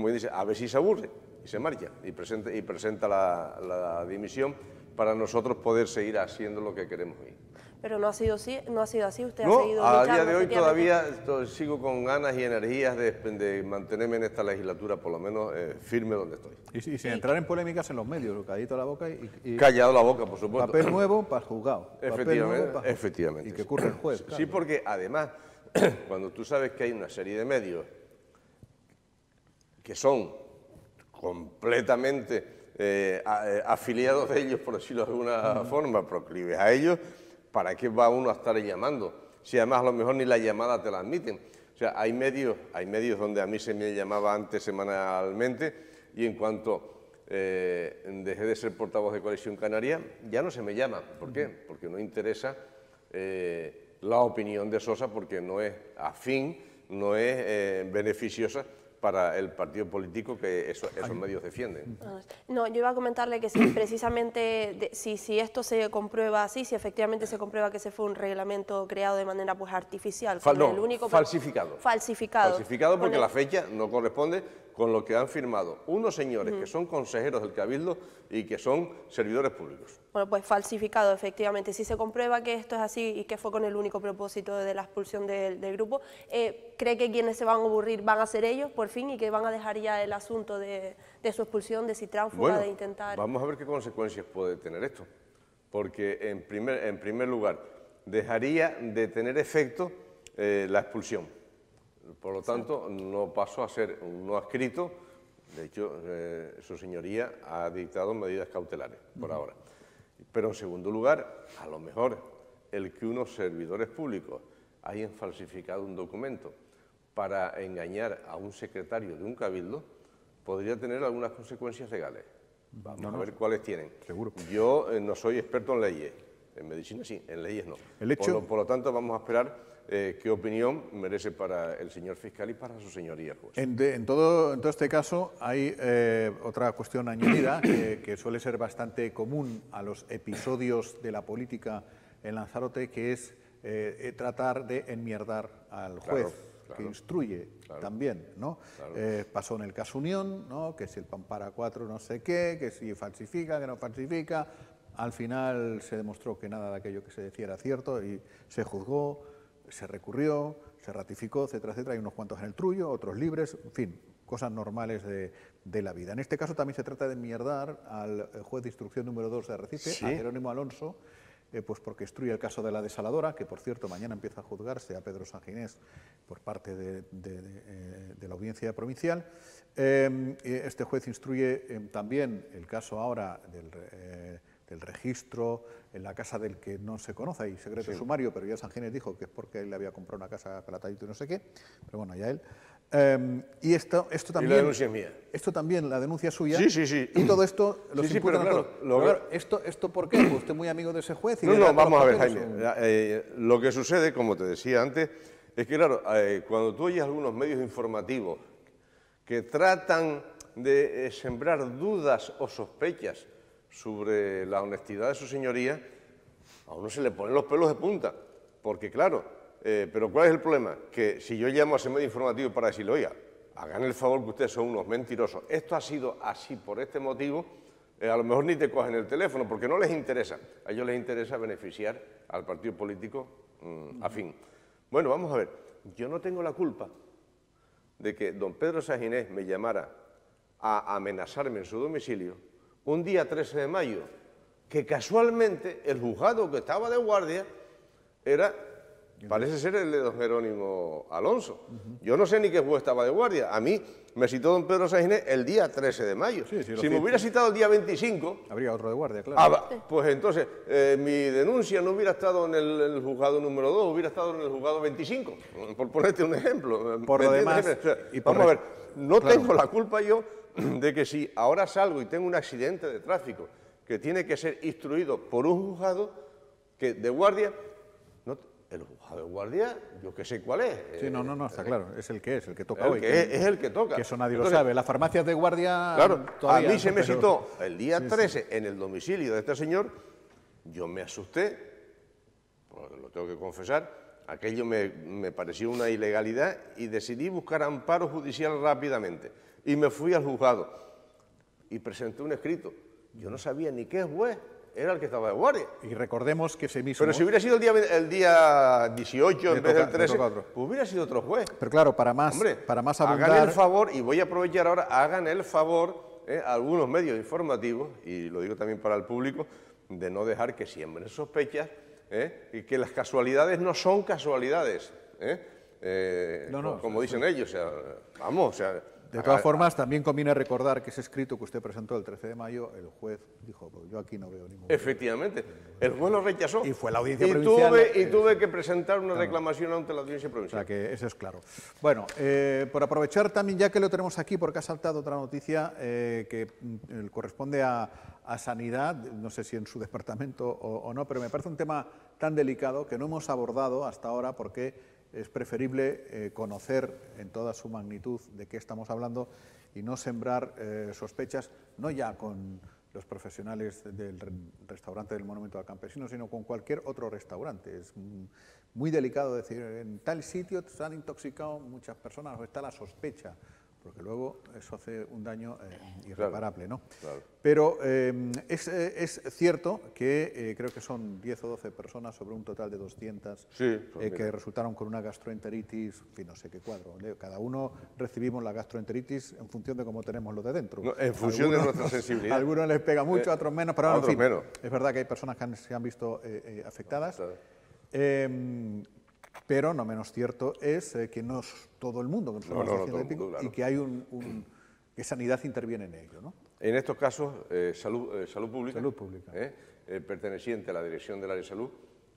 dice, a ver si se aburre y se marcha y presenta la dimisión para nosotros poder seguir haciendo lo que queremos ir. Pero no ha sido así, usted ha seguido luchando. A día de hoy todavía sigo con ganas y energías de mantenerme en esta legislatura, por lo menos firme donde estoy. Y sin entrar en polémicas en los medios, calladito la boca y... Callado la boca, por supuesto. Papel nuevo para el juzgado. Efectivamente. Y que ocurre el juez. Claro. Sí, porque además, cuando tú sabes que hay una serie de medios que son completamente afiliados de ellos, por decirlo de alguna forma, proclives a ellos, ¿para qué va uno a estar llamando? Si además a lo mejor ni la llamada te la admiten. O sea, hay medios donde a mí se me llamaba antes semanalmente y en cuanto dejé de ser portavoz de Coalición Canaria, ya no se me llama. ¿Por qué? Porque no interesa la opinión de Sosa, porque no es afín, no es beneficiosa para el partido político que esos medios defienden. No, yo iba a comentarle que si precisamente, si esto se comprueba así, si efectivamente se comprueba que ese fue un reglamento creado de manera pues artificial, Falsificado. Falsificado porque con la fecha no corresponde con lo que han firmado unos señores que son consejeros del Cabildo y que son servidores públicos. Bueno, pues falsificado, efectivamente. Si se comprueba que esto es así y que fue con el único propósito de la expulsión del grupo, ¿cree que quienes se van a aburrir van a ser ellos, por fin, y que van a dejar ya el asunto de su expulsión, de si tránsfuga, de intentar...? Vamos a ver qué consecuencias puede tener esto. Porque, en primer lugar, dejaría de tener efecto la expulsión. Por lo tanto, no pasó a ser un no adscrito. De hecho, su señoría ha dictado medidas cautelares por ahora. Pero en segundo lugar, a lo mejor el que unos servidores públicos hayan falsificado un documento para engañar a un secretario de un cabildo podría tener algunas consecuencias legales. Vamos a ver cuáles tienen. Seguro. Yo no soy experto en leyes, en medicina sí, en leyes no. Por lo tanto, vamos a esperar qué opinión merece para el señor fiscal y para su señoría. Pues. En todo este caso hay otra cuestión añadida que suele ser bastante común a los episodios de la política en Lanzarote, que es tratar de enmierdar al juez. Claro, que instruye también, ¿no? Claro. Pasó en el caso Unión, ¿no? Que si el Pampara 4 no sé qué, que si falsifica, que no falsifica. Al final se demostró que nada de aquello que se decía era cierto y se juzgó, se recurrió, se ratificó, etcétera, etcétera. Hay unos cuantos en el trullo, otros libres, en fin, cosas normales de la vida. En este caso también se trata de enmierdar al juez de instrucción número 2 de Arrecife, ¿sí? A Jerónimo Alonso, pues porque instruye el caso de la desaladora, que por cierto mañana empieza a juzgarse a Pedro Sanginés por parte de la audiencia provincial. Este juez instruye también el caso ahora del registro en la casa del que no se conoce, hay secreto sumario, pero ya Sanginés dijo que es porque él le había comprado una casa a Calatayud y no sé qué, pero bueno, ya él. Y esto también... Y la denuncia es mía. Esto también, la denuncia es suya. Sí. Y todo esto lo imputan a todos. Claro, ¿Esto por qué? Pues usted es muy amigo de ese juez. Y no, vamos a ver, Jaime. Lo que sucede, como te decía antes, es que, claro, cuando tú oyes algunos medios informativos que tratan de sembrar dudas o sospechas sobre la honestidad de su señoría, a uno se le ponen los pelos de punta, porque claro, pero ¿cuál es el problema? Que si yo llamo a ese medio informativo para decirle, oiga, hagan el favor que ustedes son unos mentirosos, esto ha sido así por este motivo, a lo mejor ni te cogen el teléfono, porque no les interesa, a ellos les interesa beneficiar al partido político afín. Bueno, vamos a ver, yo no tengo la culpa de que don Pedro Sanginés me llamara a amenazarme en su domicilio un día 13 de mayo, que casualmente el juzgado que estaba de guardia parece ser el de don Jerónimo Alonso. Yo no sé ni qué juez estaba de guardia. A mí me citó don Pedro Sanginés el día 13 de mayo. Si me hubiera citado el día 25... Habría otro de guardia, claro. Pues entonces mi denuncia no hubiera estado en el juzgado número 2, hubiera estado en el juzgado 25, por ponerte un ejemplo. Por lo demás... Vamos a ver, no tengo la culpa yo de que si ahora salgo y tengo un accidente de tráfico que tiene que ser instruido por un juzgado de guardia, el juzgado de guardia, yo que sé cuál es. Sí, no, está claro, es el que toca hoy. Es el que toca. Que eso nadie lo sabe. Las farmacias de guardia... Claro, a mí se me citó el día 13 en el domicilio de este señor, yo me asusté, pues lo tengo que confesar, aquello me pareció una ilegalidad y decidí buscar amparo judicial rápidamente. Y me fui al juzgado y presenté un escrito. Yo no sabía ni qué juez era el que estaba de guardia. Y recordemos que ese mismo... Pero si hubiera sido el día 18 en vez del 13, pues hubiera sido otro juez. Pero claro, para más abundar... Hagan el favor, y voy a aprovechar ahora, hagan el favor a algunos medios informativos, y lo digo también para el público, de no dejar que siembren sospechas y que las casualidades no son casualidades. Como dicen ellos, o sea, vamos, o sea... De todas formas, también conviene recordar que ese escrito que usted presentó el 13 de mayo, el juez dijo, pues yo aquí no veo ningún... Efectivamente, el juez lo rechazó. Y fue la audiencia provincial. Y tuve que presentar una reclamación ante la audiencia provincial. O sea que eso es claro. Bueno, por aprovechar también, ya que lo tenemos aquí, porque ha saltado otra noticia que corresponde a Sanidad, no sé si en su departamento o no, pero me parece un tema tan delicado que no hemos abordado hasta ahora porque es preferible conocer en toda su magnitud de qué estamos hablando y no sembrar sospechas, no ya con los profesionales del restaurante del Monumento al Campesino, sino con cualquier otro restaurante. Es muy delicado decir, en tal sitio se han intoxicado muchas personas o está la sospecha, porque luego eso hace un daño irreparable, ¿no? Claro. Pero es cierto que creo que son 10 o 12 personas sobre un total de 200 que resultaron con una gastroenteritis, en fin, no sé qué cuadro. Cada uno recibimos la gastroenteritis en función de cómo tenemos lo de dentro. No, en función de nuestra sensibilidad. A algunos les pega mucho, a otros menos, pero a en otros fin, menos. es verdad que hay personas que se han visto afectadas. Pero no menos cierto es que no es todo el mundo que y que hay que Sanidad interviene en ello, ¿no? En estos casos, Salud Pública, perteneciente a la Dirección del Área de Salud,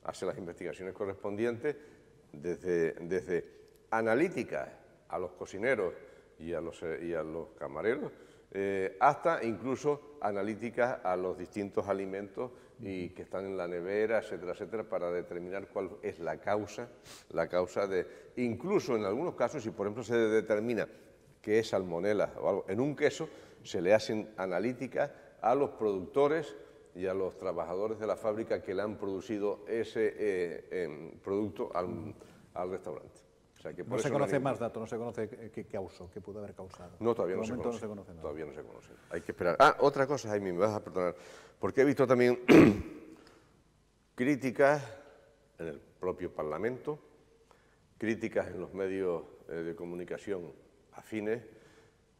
hace las investigaciones correspondientes desde analíticas a los cocineros y a los camareros, hasta incluso analíticas a los distintos alimentos y que están en la nevera, etcétera, etcétera, para determinar cuál es la causa de... Incluso en algunos casos, si por ejemplo se determina que es salmonela o algo, en un queso se le hacen analíticas a los productores y a los trabajadores de la fábrica que le han producido ese producto al restaurante. O sea, que no se conoce más datos, no se conoce qué causó, qué pudo haber causado. No, todavía no se conoce. Todavía no se conoce. Hay que esperar. Ah, otra cosa, Jaime, me vas a perdonar, porque he visto también críticas en el propio Parlamento, críticas en los medios de comunicación afines.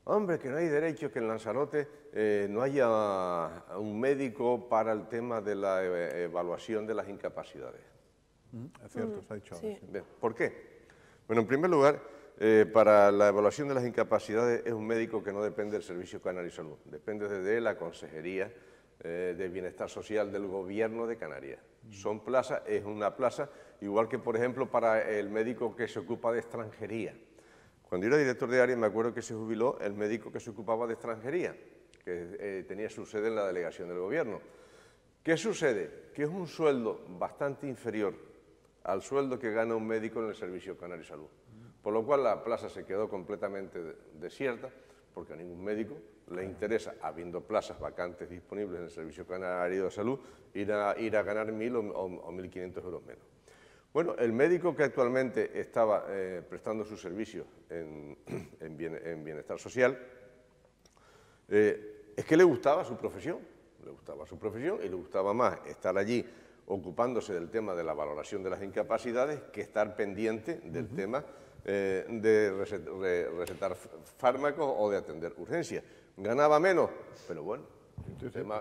Hombre, que no hay derecho que en Lanzarote no haya un médico para el tema de la evaluación de las incapacidades. Es cierto, se ha dicho. Sí. Bien, ¿por qué? Bueno, en primer lugar, para la evaluación de las incapacidades es un médico que no depende del Servicio Canario de Salud, depende de la Consejería de Bienestar Social del Gobierno de Canarias. Son plazas, es una plaza, igual que por ejemplo para el médico que se ocupa de extranjería. Cuando yo era director de área me acuerdo que se jubiló el médico que se ocupaba de extranjería, que tenía su sede en la delegación del Gobierno. ¿Qué sucede? Que es un sueldo bastante inferior al sueldo que gana un médico en el Servicio Canario de Salud. Por lo cual la plaza se quedó completamente desierta, porque a ningún médico le interesa, habiendo plazas vacantes disponibles en el Servicio Canario de Salud, ir a ganar 1.000 o 1.500 euros menos. Bueno, el médico que actualmente estaba prestando sus servicios en Bienestar Social, es que le gustaba su profesión, y le gustaba más estar allí ocupándose del tema de la valoración de las incapacidades que estar pendiente del tema de recetar fármacos o de atender urgencias. Ganaba menos, pero bueno,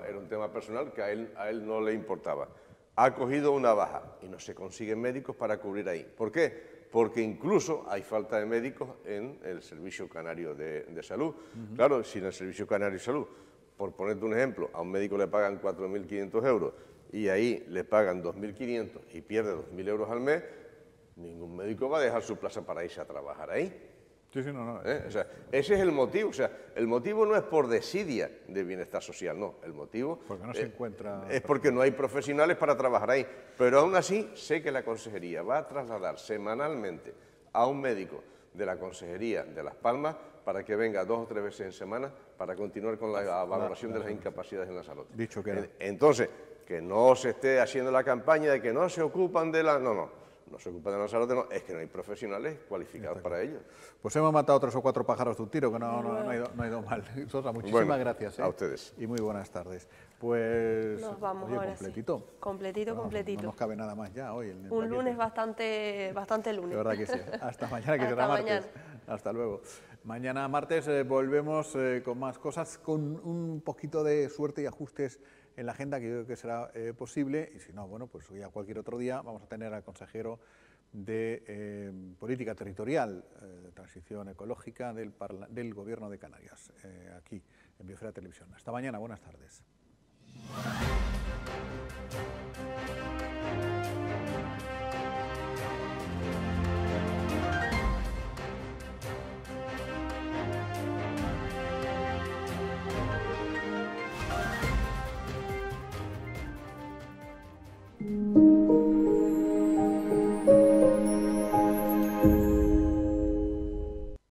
era un tema personal que a él no le importaba. Ha cogido una baja y no se consiguen médicos para cubrir ahí. ¿Por qué? Porque incluso hay falta de médicos en el Servicio Canario de Salud. Claro, si en el Servicio Canario de Salud, por ponerte un ejemplo, a un médico le pagan 4.500 euros y ahí le pagan 2.500 y pierde 2.000 euros al mes, ningún médico va a dejar su plaza para irse a trabajar ahí. Sí, no. O sea, ese es el motivo. O sea, el motivo no es por desidia de bienestar social, no. El motivo porque no se encuentra... es porque no hay profesionales para trabajar ahí. Pero aún así, sé que la Consejería va a trasladar semanalmente a un médico de la Consejería de Las Palmas para que venga 2 o 3 veces en semana para continuar con la valoración de las incapacidades en Lanzarote. Dicho queda. Entonces, que no se esté haciendo la campaña de que no se ocupan de la... No se ocupa de Lanzarote, no, es que no hay profesionales cualificados para ello. Pues hemos matado 3 o 4 pájaros de un tiro, que no ha ido mal. Sosa, muchísimas gracias. A ustedes. Y muy buenas tardes. Pues nos vamos oye, ahora completito. Sí. Completito. No nos cabe nada más ya hoy. Un lunes bastante lunes. De verdad que sí. Hasta mañana, que será martes. Hasta luego. Mañana martes volvemos con más cosas, con un poquito de suerte y ajustes en la agenda, que yo creo que será posible, y si no, bueno, pues ya cualquier otro día vamos a tener al consejero de Política Territorial, Transición Ecológica del Gobierno de Canarias, aquí en Biosfera Televisión. Hasta mañana, buenas tardes.